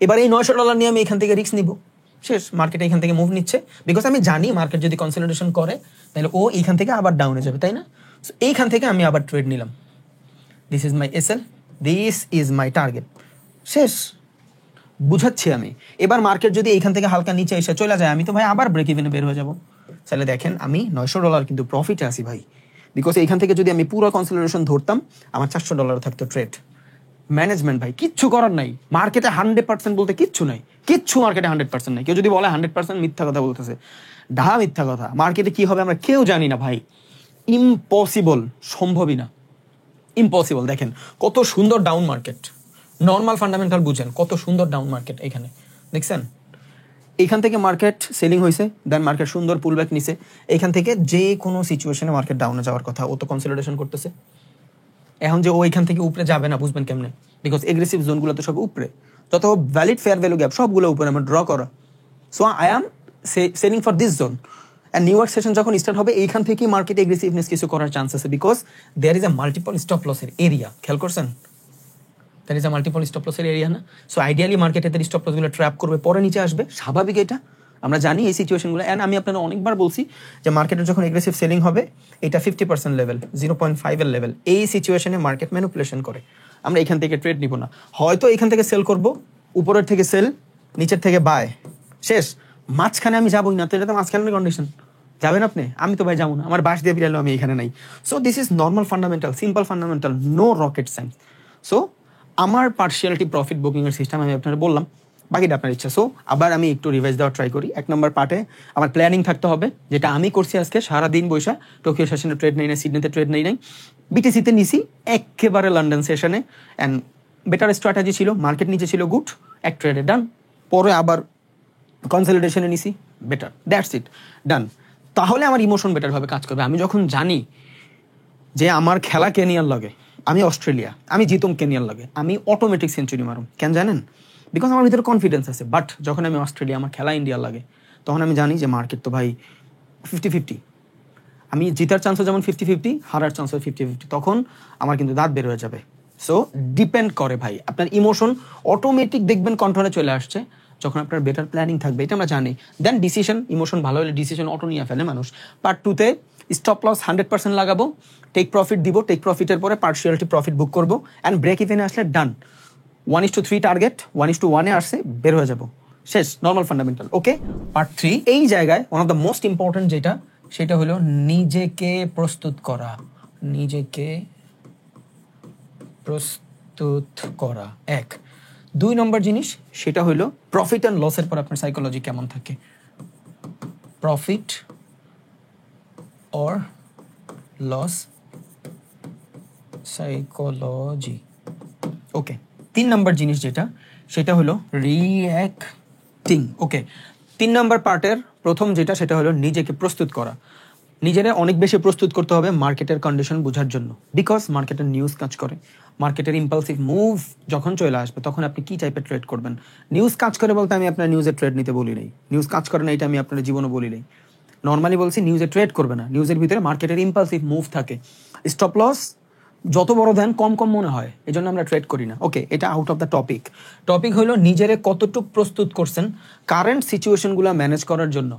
এবার এই $900 নিয়ে আমি এখান থেকে রিস্ক নিব, শেষ। মার্কেট এখান থেকে মুভ নিচ্ছে, বিকজ আমি জানি মার্কেট যদি কনসলিডেশন করে তাহলে ও এইখান থেকে আবার ডাউনে যাবে, তাই না? সো এইখান থেকে আমি আবার ট্রেড নিলাম, this is my SL, this is my target, শেষ। বুঝাচ্ছি আমি। এবার মার্কেট যদি এইখান থেকে হালকা নিচে এসে চলে যায়, আমি তো ভাই আবার ব্রেক ইভেনে বের হয়ে যাবো। তাহলে দেখেন আমি $900 কিন্তু প্রফিটে আসি ভাই, বিকজ এইখান থেকে যদি আমি পুরো কনসলিডেশন ধরতাম, আমার $400 থাকতো ট্রেড। ম্যানেজমেন্ট ভাই, কিচ্ছু করার নাই। মার্কেটে 100% বলতে কিচ্ছু নাই, কিচ্ছু মার্কেটে 100% নাই। কেউ যদি বলে 100% মিথ্যা কথা বলতেছে, ঢা মিথ্যা কথা। মার্কেটে কি হবে আমরা কেউ জানি না ভাই, ইম্পসিবল, সম্ভবই না, ইম্পসিবল। দেখেন কত সুন্দর ডাউন মার্কেট, নর্মাল ফান্ডামেন্টাল বুঝেন, কত সুন্দর ডাউন মার্কেট এখানে দেখছেন। এইখান থেকে মার্কেট সেলিং হয়েছে, দেন মার্কেট সুন্দর পুলব্যাক নিছে। এখান থেকে যে কোনো সিচুয়েশনে মার্কেট ডাউনে যাওয়ার কথা, ও তো কনসলিডেশন করতেছে। এখন যে ও এখান থেকে উপরে যাবে না, বুঝবেন কেমনে? বিকজ এগ্রেসিভ জোনগুলো তো সব উপরে, যত ভ্যালিড ফেয়ার ভ্যালু গ্যাপ সবগুলো উপরে আমার ড্র করা। So I am selling for this zone. And New York session যখন স্টার্ট হবে, এইখান থেকেই মার্কেট এগ্রেসিভনেস কিছু করার চান্স আছে, because there is a multiple stop লসের এরিয়া। খেয়াল করছেন? That is a multiple stop লসের এরিয়া না? সো আইডিয়ালি মার্কেট এদের স্টপ লসগুলো ট্র্যাপ করবে, পরে নিচে আসবে, স্বাভাবিক এটা, আমরা জানি এই সিচুয়েশনগুলো। অ্যান্ড আমি আপনারা অনেকবার বলছি যে মার্কেটের যখন এগ্রেসিভ সেলিং হবে, এটা 50% লেভেল, 0.5 এর লেভেল, এই সিচুয়েশনে মার্কেট ম্যানিপুলেশন করে। আমরা এখান থেকে ট্রেড নিব না, হয়তো এখান থেকে সেল করব, উপরের থেকে সেল, নিচের থেকে বাই, শেষ। মাঝখানে আমি যাবোই না, তো এটা তো মাঝখানের কন্ডিশন। যাবেন আপনি? আমি তো ভাই যাবো না, আমার বাস দিয়ে ফিরালেও আমি এখানে নাই। So this is normal fundamental, simple fundamental, no rocket science. So আমার পার্সিয়ালিটি প্রফিট বুকিংয়ের সিস্টেম আমি আপনারা বললাম, বাকিটা আপনার ইচ্ছা। সো আবার আমি একটু রিভাইজ দেওয়ার ট্রাই করি। 1 নম্বর পার্টে আমার প্ল্যানিং থাকতে হবে, যেটা আমি করছি আজকে সারাদিন বৈশা। টোকিও সেশনে ট্রেড নেই নাই, সিডনিতে ট্রেড নেই নাই, বিটিসিতে নিছি একেবারে লন্ডন সেশনে। অ্যান্ড বেটার স্ট্র্যাটেজি ছিল, মার্কেট নিচে ছিল, গুড, এক ট্রেডে ডান। পরে আবার কনসলিডেশনে নিছি, বেটার, দ্যাটস ইট, ডান। তাহলে আমার ইমোশন বেটারভাবে কাজ করবে। আমি যখন জানি যে আমার খেলা কেনিয়ার লাগে, আমি অস্ট্রেলিয়া, আমি জিতুম কেনিয়ার লাগে, আমি অটোমেটিক সেঞ্চুরি মারুম। কেন জানেন? বিকজ আমার ভিতরে কনফিডেন্স আছে। বাট যখন আমি অস্ট্রেলিয়া, আমার খেলা ইন্ডিয়ার লাগে, তখন আমি জানি যে মার্কেট তো ভাই 50-50, আমি জিতার চান্সও যেমন 50-50, হারার চান্সও 50-50। তখন আমার কিন্তু দাঁত বের হয়ে যাবে, সো ডিপেন্ড করে ভাই, আপনার ইমোশন অটোমেটিক দেখবেন কন্ট্রোলে চলে আসছে যখন আপনার বেটার প্ল্যানিং থাকবে, এটা আমরা জানি। দেন ডিসিশন, ইমোশন ভালো হলে ডিসিশন অটো নিয়ে ফেলে মানুষ। পার্ট 2-তে স্টপ লস 100% লাগাবো, টেক প্রফিট দিব, টেক প্রফিটের পরে পার্শিয়ালিটি প্রফিট বুক করবো, অ্যান্ড ব্রেক ইভেনে আসলে ডান। 1:3 টার্গেট, 1:1 আসছে, বের হয়ে যাবো, শেষ, নর্মাল ফান্ডামেন্টাল। ওকে, পার্ট 3 এই জায়গায় one of the most important যেটা, সেটা হলো নিজেকে প্রস্তুত করা। নিজেকে প্রস্তুত করা 1। 2 নম্বর জিনিস সেটা হলো প্রফিট অ্যান্ড লসের পর আপনার সাইকোলজি কেমন থাকে। Profit or loss psychology. Okay, 3 নম্বর জিনিস যেটা, সেটা হলো রিঅ্যাক্টিং। ওকে, 3 নম্বর পার্টের প্রথম যেটা, সেটা হলো নিজেকে প্রস্তুত করা। নিজেরা অনেক বেশি প্রস্তুত করতে হবে মার্কেটের কন্ডিশন বোঝার জন্য, বিকজ মার্কেটের নিউজ কাজ করে। মার্কেটের ইম্পালসিভ মুভ যখন চলে আসবে তখন আপনি কি টাইপের ট্রেড করবেন। নিউজ কাজ করে বলতে আমি আপনার নিউজের ট্রেড নিতে বলি নাই, নিউজ কাজ করে না এটা আমি আপনার জীবনে বলি নাই। নর্মালি বলছি নিউজে ট্রেড করবে না, নিউজের ভিতরে মার্কেটের ইম্পালসিভ মুভ থাকে। স্টপ লস যত বড় দেন কম কম মনে হয়, এই জন্য আমরা ট্রেড করি না। ওকে, এটা out of the topic. Topic হলো নিজেরে কতটুকু প্রস্তুত করছেন কারেন্ট সিচুয়েশনগুলো ম্যানেজ করার জন্য।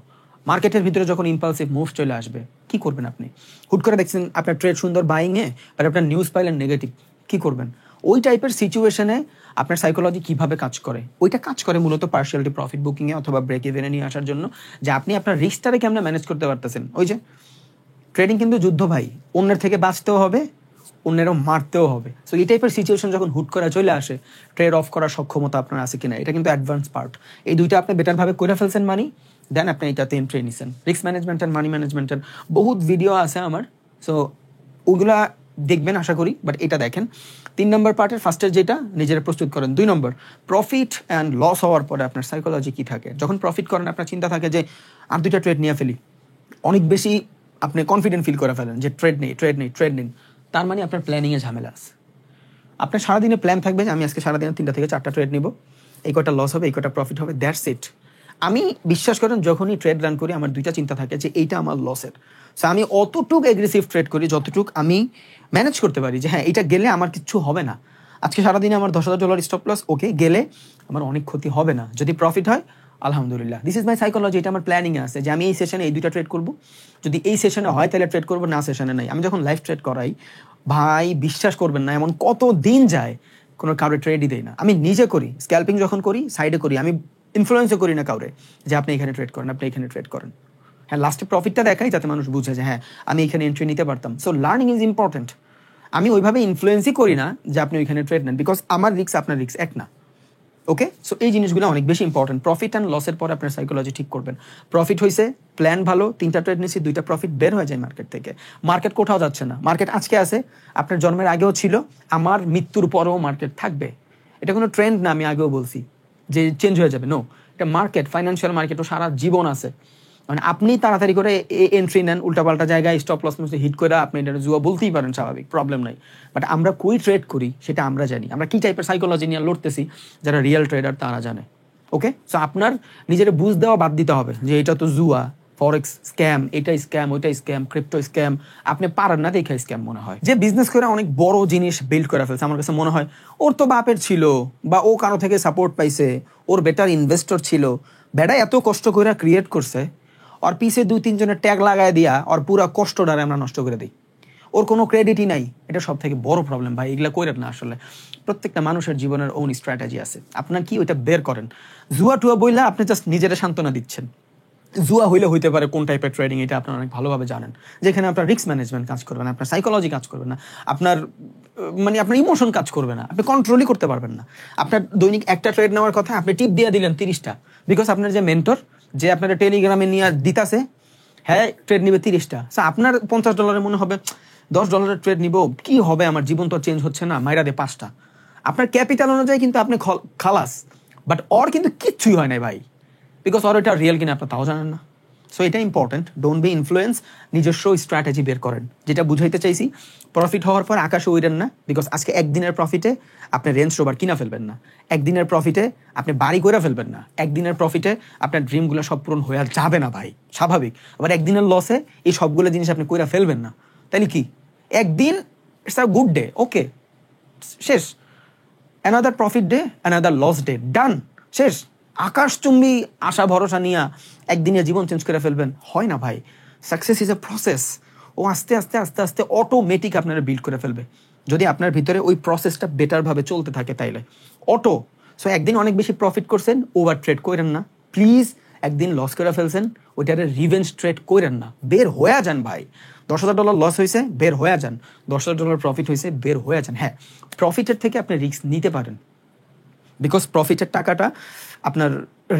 মার্কেটের ভিতরে যখন ইম্পালসিভ মুভ চলে আসবে কি করবেন আপনি? হুট করে দেখছেন আপনার ট্রেড সুন্দর বাইংয়ে, আর আপনার নিউজ পাইলেন নেগেটিভ, কি করবেন? ওই টাইপের সিচুয়েশনে আপনার সাইকোলজি কিভাবে কাজ করে? ওইটা কাজ করে মূলত পার্শিয়ালিটি প্রফিট বুকিংয়ে অথবা ব্রেক ইভেনে নিয়ে আসার জন্য, যে আপনি আপনার রিস্কটারে কেমন ম্যানেজ করতে পারতেছেন। ওই যে ট্রেডিং কিন্তু যুদ্ধ ভাই, অন্যের থেকে বাঁচতেও হবে, অন্যেরও মারতেও হবে। সো এই টাইপের সিচুয়েশন যখন হুট করে চলে আসে, ট্রেড অফ করার সক্ষমতা আপনার আছে কিনা, এটা কিন্তু অ্যাডভান্স পার্ট। এই দুইটা আপনি বেটারভাবে করে ফেলছেন মানি, দেন আপনি এটাতে এন্ট্রি নিছেন। রিস্ক ম্যানেজমেন্ট অ্যান্ড মানি ম্যানেজমেন্টের বহুত ভিডিও আছে আমার, সো ওগুলা দেখবেন আশা করি, বাট এটা দেখেন। 3 নম্বর পার্টের ফার্স্টের যেটা, নিজেরা প্রস্তুত করেন। 2 নম্বর, প্রফিট অ্যান্ড লস হওয়ার পরে আপনার সাইকোলজি কি থাকে। যখন প্রফিট করেন আপনার চিন্তা থাকে যে আর 2টা ট্রেড নিয়ে ফেলি, অনেক বেশি আপনি কনফিডেন্ট ফিল করে ফেলেন যে ট্রেড নেই, ট্রেড নেই, ট্রেড নিন। তার মানে আপনার প্ল্যানিংয়ে ঝামেলা আছে। আপনার সারাদিনে প্ল্যান থাকবে যে আমি আজকে সারাদিনে 3টা থেকে 4টা ট্রেড নিব, এই কটা লস হবে, এই কটা প্রফিট হবে, দ্যাটস ইট। আমি বিশ্বাস করেন যখনই ট্রেড রান করি আমার 2টা চিন্তা থাকে যে এইটা আমার লসের। সো আমি অতটুক এগ্রেসিভ ট্রেড করি যতটুক আমি ম্যানেজ করতে পারি, যে হ্যাঁ এটা গেলে আমার কিচ্ছু হবে না। আজকে সারাদিনে আমার $10,000 স্টপ লস, ওকে, গেলে আমার অনেক ক্ষতি হবে না। যদি প্রফিট হয় আলহামদুলিল্লাহ, দিস ইজ মাই সাইকোলজি। এটা আমার প্ল্যানিংয়ে আছে যে আমি এই সেশনে এই 2টা ট্রেড করবো, যদি এই সেশনে হয় তাহলে ট্রেড করবো, না সেশনে নাই। আমি যখন লাইভ ট্রেড করাই ভাই বিশ্বাস করবেন না, এমন কত দিন যায় কোনো কাউরে ট্রেডই দেয় না। আমি নিজে করি, স্ক্যাল্পিং যখন করি সাইডে করি, আমি ইনফ্লুয়েন্সও করি না কাউরে যে আপনি এখানে ট্রেড করেন, আপনি এখানে ট্রেড করেন। হ্যাঁ, লাস্টে প্রফিটটা দেখাই যাতে মানুষ বুঝে যে হ্যাঁ আমি এখানে এন্ট্রি নিতে পারতাম। So learning is important. আমি ওইভাবে ইনফ্লুয়েন্সই করি না যে আপনি ওইখানে ট্রেড নেন, বিকজ আমার রিস্ক আপনার রিস্ক এক না। ওকে, সো এই জিনিসগুলো অনেক বেশি ইম্পর্টেন্ট। প্রফিট অ্যান্ড লসের পরে আপনার সাইকোলজি ঠিক করবেন। প্রফিট হয়েছে, প্ল্যান ভালো, 3টা ট্রেড নিয়েছি, 2টা প্রফিট, বের হয়ে যায় মার্কেট থেকে। মার্কেট কোথাও যাচ্ছে না, মার্কেট আজকে আছে, আপনার জন্মের আগেও ছিল, আমার মৃত্যুর পরেও মার্কেট থাকবে। এটা কোনো ট্রেন্ড না, আমি আগেও বলছি যে চেঞ্জ হয়ে যাবে, নো, এটা মার্কেট, ফাইন্যান্সিয়াল মার্কেটও সারা জীবন আছে। মানে আপনি তাড়াতাড়ি করে এন্ট্রি নেন উল্টাপাল্টা জায়গায়, স্টপ লস হিট করে আপনি এটা জুয়া বলতেই পারেন, স্বাভাবিক, প্রবলেম নাই। বাট আমরা কই ট্রেড করি সেটা আমরা জানি, আমরা কি টাইপের সাইকোলজি নিয়ে লড়তেছি, যারা রিয়েল ট্রেডার তারা জানে। ওকে, সো আপনার নিজের বুঝ দেওয়া বাদ দিতে হবে যে এটা তো জুয়া, ফরেক্স স্ক্যাম, এটা স্ক্যাম, ওইটা স্ক্যাম, ক্রিপ্টো স্ক্যাম। আপনি পারেন না দেখে স্ক্যাম মনে হয়। যে বিজনেস করে অনেক বড় জিনিস বিল্ড করে ফেলছে, আমার কাছে মনে হয় ওর তো বাপের ছিল, বা ও কারো থেকে সাপোর্ট পাইছে, ওর বেটার ইনভেস্টর ছিল, বেটা এত কষ্ট করে ক্রিয়েট করছে, ওর পিছে 2-3 জনের ট্যাগ লাগায় দিয়া ওর পুরো কষ্টটারে আমরা নষ্ট করে দিই, ওর কোনো ক্রেডিটই নাই। এটা সব থেকে বড় প্রবলেম ভাই, এগুলা কইরেন না। আসলে প্রত্যেকটা মানুষের জীবনের ওন স্ট্র্যাটেজি আছে, আপনার কি ওইটা বের করেন। জুয়া টুয়া বইলা আপনি জাস্ট নিজেরা সান্ত্বনা দিচ্ছেন। জুয়া হইলে হইতে পারে কোন টাইপের ট্রেডিং, এটা আপনারা অনেক ভালোভাবে জানেন, যেখানে আপনার রিস্ক ম্যানেজমেন্ট কাজ করবে না, আপনার সাইকোলজি কাজ করবে না, আপনার মানে আপনার ইমোশন কাজ করবে না, আপনি কন্ট্রোলই করতে পারবেন না। আপনার দৈনিক একটা ট্রেড নেওয়ার কথা, আপনি টিপ দিয়ে দিলেন 30টা, বিকজ আপনার যে মেন্টর, যে আপনার টেলিগ্রামে নিয়ে দিতাছে, হ্যাঁ ট্রেড নিবে 30টা, আপনার $50 মনে হবে $10 ট্রেড নিব, কি হবে, আমার জীবন তো চেঞ্জ হচ্ছে না, মাইরা দে 5টা। আপনার ক্যাপিটাল অনুযায়ী কিন্তু আপনি খালাস, বাট ওর কিন্তু কিচ্ছুই হয় নাই ভাই, বিকজ ওর এটা রিয়েল কিনা আপনার তাও জানেন না। সো এটা ইম্পর্টেন্ট, ডোন্ট বি ইনফ্লুয়েন্স, নিজস্ব স্ট্র্যাটেজি বের করেন। যেটা বুঝাইতে চাইছি, প্রফিট হওয়ার পর আকাশে উড়েন না, বিকজ আজকে একদিনের প্রফিটে আপনি রেঞ্জ রোভার কিনা ফেলবেন না, একদিনের প্রফিটে আপনি বাড়ি করে ফেলবেন না, একদিনের প্রফিটে আপনার ড্রিমগুলো সব পূরণ হয়ে যাবে না ভাই, স্বাভাবিক। আবার একদিনের লসে এই সবগুলো জিনিস আপনি কইরা ফেলবেন না, তাইলে কি একদিন it's a good day, okay, শেষ। Another profit day, another loss day, done, শেষ। আকাশচুম্বী আশা ভরসা নিয়ে একদিনে জীবন চেঞ্জ করে ফেলবেন, হয় না ভাই। Success is a process. ও আস্তে আস্তে আস্তে আস্তে অটোমেটিক আপনারা বিল্ড করে ফেলবে, যদি আপনার ভিতরে ওই প্রসেসটা বেটারভাবে চলতে থাকে তাইলে অটো। সো একদিন অনেক বেশি প্রফিট করছেন, ওভার ট্রেড করেন না প্লিজ। একদিন লস করে ফেলছেন, ওইটারে রিভেঞ্জ ট্রেড করেন না, বের হয়ে যান ভাই। $10,000 লস হয়েছে, বের হয়ে যান। $10,000 প্রফিট হয়েছে, বের হয়ে যান। হ্যাঁ, প্রফিটের থেকে আপনি রিস্ক নিতে পারেন, বিকজ প্রফিটের টাকাটা আপনার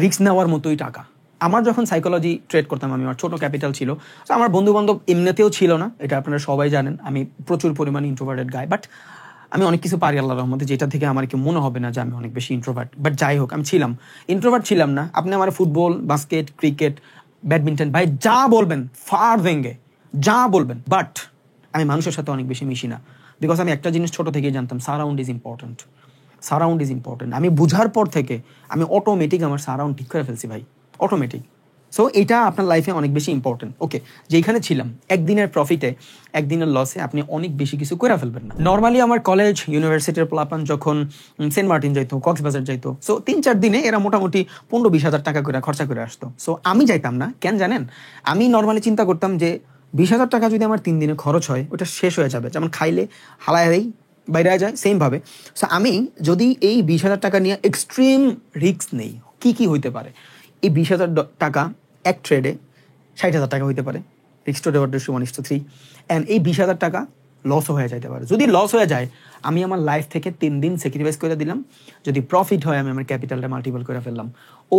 রিস্ক নেওয়ার মতোই টাকা। আমার যখন সাইকোলজি ট্রেড করতাম, আমার ছোট ক্যাপিটাল ছিল, তো আমার বন্ধু বান্ধব এমনিতেও ছিল না, এটা আপনারা সবাই জানেন। আমি প্রচুর পরিমাণে ইন্ট্রোভার্টেড গাই, বাট আমি অনেক কিছু পারি আল্লাহর রহমতে, যেটা থেকে আমার কি মনে হবে না যে আমি অনেক বেশি ইন্ট্রোভার্ট। বাট যাই হোক, আমি ছিলাম ইন্ট্রোভার্ট, ছিলাম না। আপনি আমার ফুটবল, বাস্কেট, ক্রিকেট, ব্যাডমিন্টন, ভাই যা বলবেন ফার ভেঙ্গে যা বলবেন, বাট আমি মানুষের সাথে অনেক বেশি মিশি না। বিকজ আমি একটা জিনিস ছোট থেকেই জানতাম, surround is important, surround is important. আমি বুঝার পর থেকে আমি অটোমেটিক আমার সারাউন্ড ঠিক করে ফেলছি ভাই, অটোমেটিক। সো এটা আপনার লাইফে অনেক বেশি ইম্পর্টেন্ট। ওকে, যেখানে ছিলাম একদিনের প্রফিটে একদিনের লসে আপনি অনেক বেশি কিছু করে ফেলবেন না। নর্মালি আমার কলেজ ইউনিভার্সিটির প্লাপান যখন সেন্ট মার্টিন যাইতো, কক্সবাজার যাইতো, সো 3-4 দিনে এরা মোটামুটি 15-20 হাজার টাকা করে খরচা করে আসতো। সো আমি যাইতাম না, কেন জানেন? আমি নর্মালি চিন্তা করতাম যে 20,000 টাকা যদি আমার 3 দিনে খরচ হয়, ওটা শেষ হয়ে যাবে, যেমন খাইলে হালায় বাইরে যায় সেমভাবে। সো আমি যদি এই 20,000 টাকা নিয়ে এক্সট্রিম রিস্ক নেই, কি হইতে পারে? এই 20,000 টাকা এক ট্রেডে 60,000 টাকা হইতে পারে, risk to reward ratio 1:3, and এই 20,000 টাকা লসও হয়ে যাইতে পারে। যদি লস হয়ে যায়, আমি আমার লাইফ থেকে 3 দিন স্যাক্রিফাইস করে দিলাম। যদি প্রফিট হয়, আমি আমার ক্যাপিটালটা মাল্টিপল করে ফেললাম।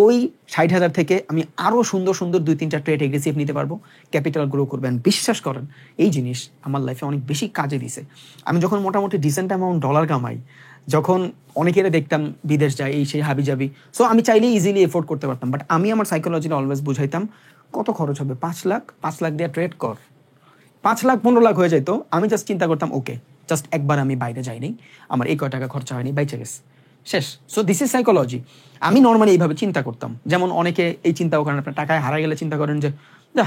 ওই 60,000 থেকে আমি আরও সুন্দর সুন্দর 2-3টা ট্রেড এগ্রেসিভ নিতে পারবো, ক্যাপিটাল গ্রো করবেন। বিশ্বাস করেন, এই জিনিস আমার লাইফে অনেক বেশি কাজে দিছে। আমি যখন মোটামুটি ডিসেন্ট অ্যামাউন্ট ডলার কামাই, যখন অনেকের দেখতাম বিদেশ যায়, এই সেই হাবি যাবি, সো আমি চাইলে ইজিলি এফোর্ড করতে পারতাম। বাট আমি আমার সাইকোলজিটা অলওয়েজ বুঝাইতাম, কত খরচ হবে? 5 লাখ দিয়ে ট্রেড কর। 5 লাখ 15 লাখ হয়ে যেত। আমি জাস্ট চিন্তা করতাম, ওকে, জাস্ট একবার আমি বাইরে যাইনি, আমার এই কয় টাকা খরচা হয়নি, বাইচে গেছে, শেষ। So this is psychology. আমি নর্মালি এইভাবে চিন্তা করতাম। যেমন অনেকে এই চিন্তাও করেন, আপনার টাকায় হারা গেলে চিন্তা করেন যে না,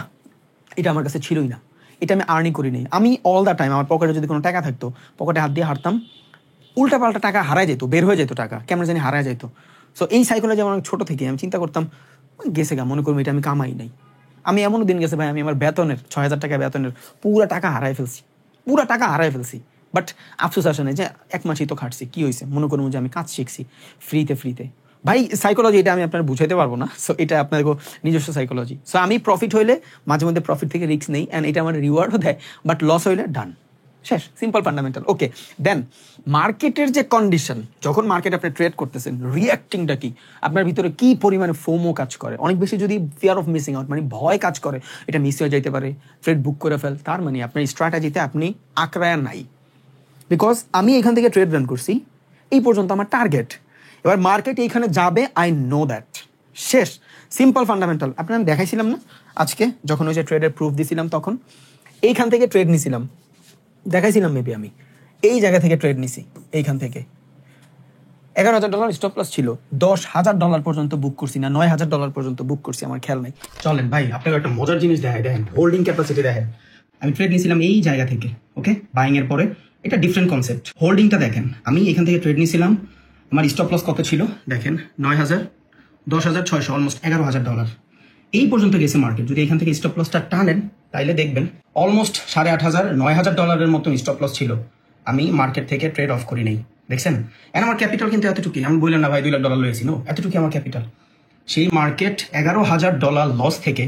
এটা আমার কাছে ছিলই না, এটা আমি আর্নই করি নাই। আমি অল দ্য টাইম আমার পকেটে যদি কোনো টাকা থাকতো, পকেটে হাত দিয়ে হারতাম, উল্টাপাল্টা টাকা হারায় যেত, বের হয়ে যেত টাকা, কেমন জানি হারায় যেত। সো এই সাইকোলজি আমার অনেক ছোটো থেকে আমি চিন্তা করতাম, গেছে গা, মনে করবো এটা আমি কামাই নাই। আমি এমনও দিন গেছে ভাই, আমি আমার বেতনের 6,000 টাকা বেতনের পুরা টাকা হারাই ফেলছি। বাট আফসোস আসে নাই যে 1 মাসই তো খাটছি, কি হয়েছে? মনে করবো যে আমি কাজ শিখছি ফ্রিতে। ভাই সাইকোলজি এটা আমি আপনার বুঝাইতে পারবো না। সো এটা আপনার নিজস্ব সাইকোলজি। সো আমি প্রফিট হইলে মাঝে মধ্যে প্রফিট থেকে রিস্ক নেই, অ্যান্ড এটা আমার রিওয়ার্ডও দেয়। বাট লস হইলে ডান, শেষ, সিম্পল ফান্ডামেন্টাল। ওকে, দেন মার্কেটের যে কন্ডিশন, যখন মার্কেট আপনি ট্রেড করতেছেন, রিয়াক্টিংটা কি, আপনার ভিতরে কি পরিমাণে ফোমো কাজ করে? অনেক বেশি যদি ফিয়ার অফ মিসিং আউট, মানে ভয় কাজ করে, এটা মিস হয়ে যাইতে পারে, ট্রেড বুক করে ফেল, তার মানে আপনার স্ট্র্যাটেজিতে আপনি আকড়ায়া নাই। বিকজ আমি এখান থেকে ট্রেড রান করছি, এই পর্যন্ত আমার টার্গেট। এবার মার্কেট এইখানে যাবে, আই নো দ্যাট, শেষ, সিম্পল ফান্ডামেন্টাল। আপনার আমি দেখাইছিলাম না আজকে, যখন ওই যে ট্রেডের প্রুফ দিছিলাম, তখন এইখান থেকে ট্রেড নিছিলাম, দেখাইছিলাম মেবি, আমি এই জায়গা থেকে ট্রেড নিছি, এইখান থেকে $11,000 স্টপ লস ছিল, $10,000 পর্যন্ত বুক করছি, না $9,000 পর্যন্ত বুক করছি, আমার খেয়াল নাই। চলেন ভাই, আপনাকে একটা মজার জিনিস দেখেন, হোল্ডিং ক্যাপাসিটি দেখেন। আমি ট্রেড নিয়েছিলাম এই জায়গা থেকে, ওকে, বাইং এর পরে। এটা ডিফারেন্ট কনসেপ্ট। হোল্ডিংটা দেখেন, আমি এখান থেকে ট্রেড নিয়েছিলাম, আমার স্টপ লস কত ছিল দেখেন, 9,000, 10,600, অলমোস্ট $11,000 এই পর্যন্ত গেছে মার্কেট। যদি এখান থেকে স্টপ লসটা টানেন, তাইলে দেখবেন অলমোস্ট $8,500, $9,000 মতো স্টপ লস ছিল। আমি মার্কেট থেকে ট্রেড অফ করি নাই, দেখছেন? এন্ড আমার ক্যাপিটাল কিন্তু এতটুকুই। আমি বললাম না ভাই $2 লাখ লয়েছি, নো, এতটুকুই আমার ক্যাপিটাল। সেই মার্কেট $11,000 লস থেকে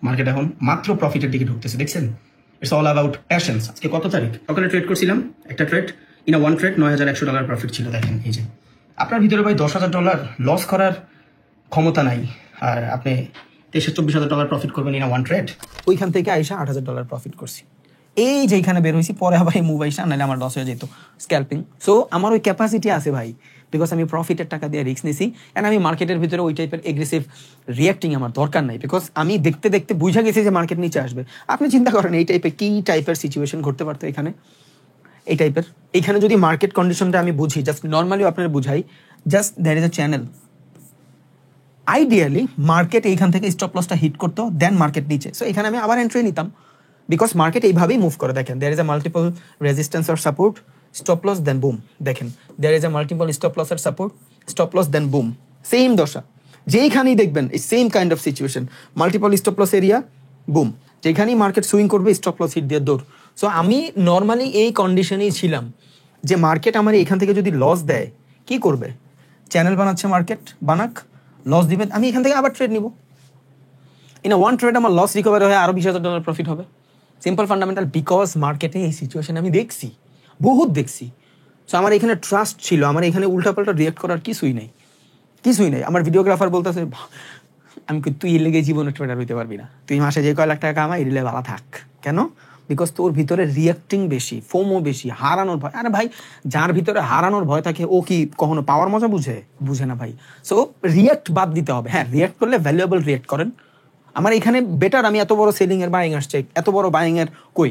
মার্কেট এখন মাত্র প্রফিটের দিকে ঢুকতেছে, দেখছেন? It's all about passions. আজকে কত তারিখ? সকালে ট্রেড করছিলাম, একটা ট্রেড, ওয়ান ট্রেড $9,100 প্রফিট ছিল। দেখেন এই যে, আপনার ভিতরে ভাই $10,000 লস করার ক্ষমতা নাই, আর আপনি 23-24,000 প্রফিট করবেন ওয়ান ট্রেড। ওইখান থেকে আইসা $8,000 প্রফিট করছি, এই যেখানে বের হয়েছি। পরে আবার মুভ আইসা, নাহলে আমার লস হয়ে যেত স্ক্যাল্পিং। সো আমার ওই ক্যাপাসিটি আছে ভাই, বিকজ আমি প্রফিটের টাকা দিয়ে রিস্ক নিছি, অ্যান্ড আমি মার্কেটের ভিতরে ওই টাইপের এগ্রেসিভ রিয়াক্টিং আমার দরকার নাই, বিকজ আমি দেখতে দেখতে বুঝা গেছি যে মার্কেট নিচে আসবে। আপনি চিন্তা করেন এই টাইপের কি টাইপের সিচুয়েশন ঘটতে পারতো এখানে, এই টাইপের। এইখানে যদি মার্কেট কন্ডিশনটা আমি বুঝি, জাস্ট নর্মালি আপনার বুঝাই, just there is a channel. Ideally market এইখান থেকে স্টপ লসটা হিট করতো, দেন মার্কেট নিচে, সো এখানে আমি আবার এন্ট্রি নিতাম, বিকজ মার্কেট এইভাবেই মুভ করে। দেখেন, there is a multiple resistance or support, stop loss then boom. দেখেন there is a multiple stop loss এর support, stop loss then boom, same দশা যেইখানেই দেখবেন এই same kind of situation, multiple stop loss area, boom, যেখানেই market swing করবে stop loss hit দিয়ে দৌড়। সো আমি নর্মালি এই কন্ডিশনেই ছিলাম যে মার্কেট আমার এখান থেকে যদি লস দেয় কি করবে, চ্যানেল বানাচ্ছে মার্কেট, বানাক, লস দিবে, আমি এখান থেকে আবার ট্রেড নিব, ইন ওয়ান ট্রেড আমার লস রিকভারি হয়ে আরো $20,000 প্রফিট হবে। সিম্পল ফান্ডামেন্টাল, বিকজ মার্কেটে এই সিচুয়েশন আমি দেখছি, বহুত দেখছি। সো আমার এখানে ট্রাস্ট ছিল, আমার এখানে উল্টাপাল্টা রিয়েক্ট করার কিছুই নেই, কিছুই নেই। আমার ভিডিওগ্রাফার বলতেছে আমি তুই এর লেগে জীবনে ট্রেডার হইতে পারবি না, তুই মাসে যে কয় লাখ টাকা কামাই এর লেগে ভালো থাক। কেন? বিকজ তোর ভিতরে রিয়াক্টিং বেশি, ফোমো বেশি, হারানোর ভয়। আরে ভাই, যার ভিতরে হারানোর ভয় থাকে ও কি কখনো পাওয়ার মজা বুঝে না ভাই। সো রিয়াক্ট বাদ দিতে হবে। হ্যাঁ, রিয়াক্ট করলে ভ্যালুয়েবল রিয়াক্ট করেন। আমার এখানে বেটার, আমি এত বড় সেলিং এর বাইং আসছে, এত বড় বাইং এর কই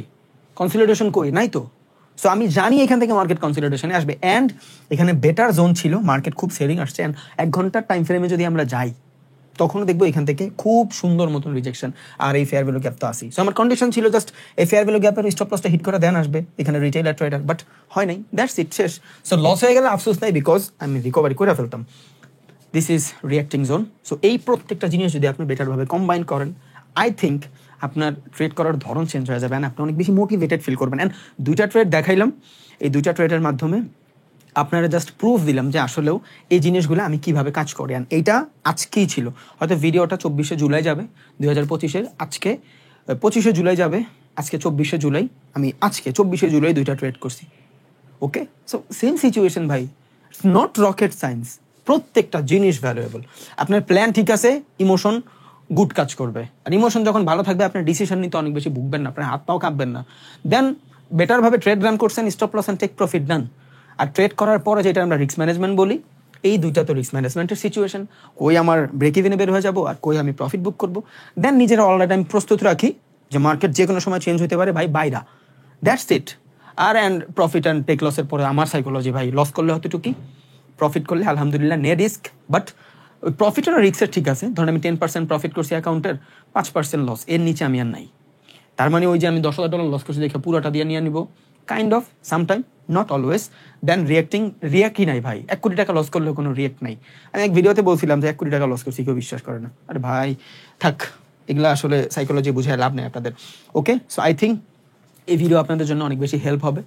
কনসলিডেশন কই নাই তো। সো আমি জানি এখান থেকে মার্কেট কনসলিডেশনে আসবে, অ্যান্ড এখানে বেটার জোন ছিল, মার্কেট খুব সেলিং আসছে, অ্যান্ড 1 ঘন্টার টাইম ফ্রেমে যদি আমরা যাই তখনও দেখবো এখান থেকে খুব সুন্দর মতন রিজেকশন আর এই ফেয়ার ভ্যালু গ্যাপ তো আসি। সো আমার কন্ডিশন ছিল জাস্ট এই ফেয়ার ভ্যালু গ্যাপের স্টপ লসটা হিট করে দেন আসবে এখানে রিটেইলার ট্রেডার, বাট হয় নাই, দ্যাটস ইট, শেষ। সো লস হয়ে গেলে আফসোস নাই, বিকজ আমি রিকভারি করে ফেলতাম। This is reacting zone. So এই প্রত্যেকটা জিনিস যদি আপনি বেটারভাবে কম্বাইন করেন, আই থিঙ্ক আপনার ট্রেড করার ধরন চেঞ্জ হয়ে যাবে, অ্যান্ড আপনি অনেক বেশি মোটিভেটেড ফিল করবেন। অ্যান্ড 2টা ট্রেড দেখাইলাম, এই 2টা ট্রেডের মাধ্যমে আপনারা জাস্ট প্রুফ দিলাম যে আসলেও এই জিনিসগুলো আমি কিভাবে কাজ করি। অ্যান্ড এইটা আজকেই ছিল, হয়তো ভিডিওটা 24শে জুলাই যাবে 2025-এর, আজকে 25শে জুলাই যাবে, আজকে 24শে জুলাই, আমি আজকে 24শে জুলাই 2টা ট্রেড করছি। ওকে, সো সেম সিচুয়েশন ভাই, নট রকেট সায়েন্স, প্রত্যেকটা জিনিস ভ্যালুয়েবল। আপনার প্ল্যান ঠিক আছে, ইমোশন গুড কাজ করবে, আর ইমোশন যখন ভালো থাকবে আপনার ডিসিশন নিতে অনেক বেশি ভুগবেন না, আপনার হাত পাও কাঁপবেন না। দেন বেটারভাবে ট্রেড রান করছেন, stop loss and take profit done. আর ট্রেড করার পরে যেটা আমরা রিস্ক ম্যানেজমেন্ট বলি, এই 2টা তো রিস্ক ম্যানেজমেন্টের সিচুয়েশন, কই আমার ব্রেক ইভেনে বের হয়ে যাবো আর কই আমি প্রফিট বুক করবো। দেন নিজেরা অল দ্য টাইম প্রস্তুত রাখি যে মার্কেট যে কোনো সময় চেঞ্জ হতে পারে ভাই, বাইরা, দ্যাটস ইট। আর অ্যান্ড প্রফিট অ্যান্ড টেক লসের পরে আমার সাইকোলজি ভাই, লস করলে হয়তোটুকুই, প্রফিট করলে আলহামদুলিল্লাহ নে রিস্ক। বাট ওই প্রফিট আর রিস্কের ঠিক আছে, ধরেন আমি 10% প্রফিট করছি অ্যাকাউন্টের, 5% লস, এর নিচে আমি আর নাই। তার মানে ওই যে আমি $10,000 লস করছি দেখে পুরোটা দিয়ে নিয়ে নিব, kind of, sometime, not always. Then রিয়াক্টই নাই ভাই, 1 কোটি টাকা লস করলেও কোনো রিয়াক্ট নাই। আমি এক ভিডিওতে বলছিলাম যে 1 কোটি টাকা লস করছি, কেউ বিশ্বাস করে না। আরে ভাই থাক, এগুলা আসলে সাইকোলজি বুঝায় লাভ নেই আপনাদের। ওকে, সো আই থিঙ্ক এই ভিডিও আপনাদের জন্য অনেক বেশি হেল্প হবে।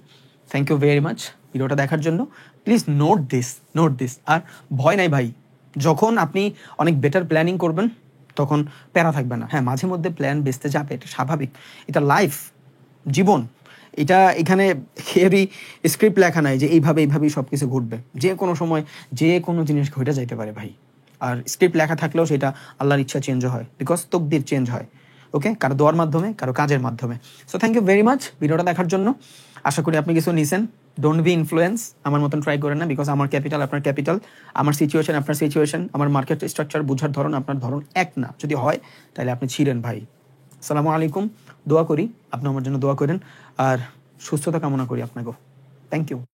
থ্যাংক ইউ ভেরি মাচ ভিডিওটা দেখার জন্য। Please note this. আর ভয় নাই ভাই, যখন আপনি অনেক বেটার প্ল্যানিং করবেন তখন প্যারা থাকবে না। হ্যাঁ, মাঝে মধ্যে প্ল্যান বেচতে যাবে, এটা স্বাভাবিক, এটা লাইফ, জীবন। এটা এখানে হেভি স্ক্রিপ্ট লেখা নাই যে এইভাবেই সব কিছু ঘটবে, যে কোনো সময় যে কোনো জিনিস ঘটে যাইতে পারে ভাই। আর স্ক্রিপ্ট লেখা থাকলেও সেটা আল্লাহর ইচ্ছা চেঞ্জ হয়, বিকজ তকদির চেঞ্জ হয়। ওকে, কারো দোয়ার মাধ্যমে, কারো কাজের মাধ্যমে। So thank you very much ভিডিওটা দেখার জন্য। আশা করি আপনি কিছু নিছেন। ডোন্ট বি ইনফ্লুয়েন্স, আমার মতন ট্রাই করেন না, বিকজ আমার ক্যাপিটাল আপনার ক্যাপিটাল, আমার সিচুয়েশন আপনার সিচুয়েশন, আমার মার্কেট স্ট্রাকচার বোঝার ধরন আপনার ধরন এক না। যদি হয় তাহলে আপনি ছিলেন ভাই। আসসালামু আলাইকুম, দোয়া করি আপনি আমার জন্য দোয়া করেন, আর সুস্থতা কামনা করি আপনাকেও। Thank you.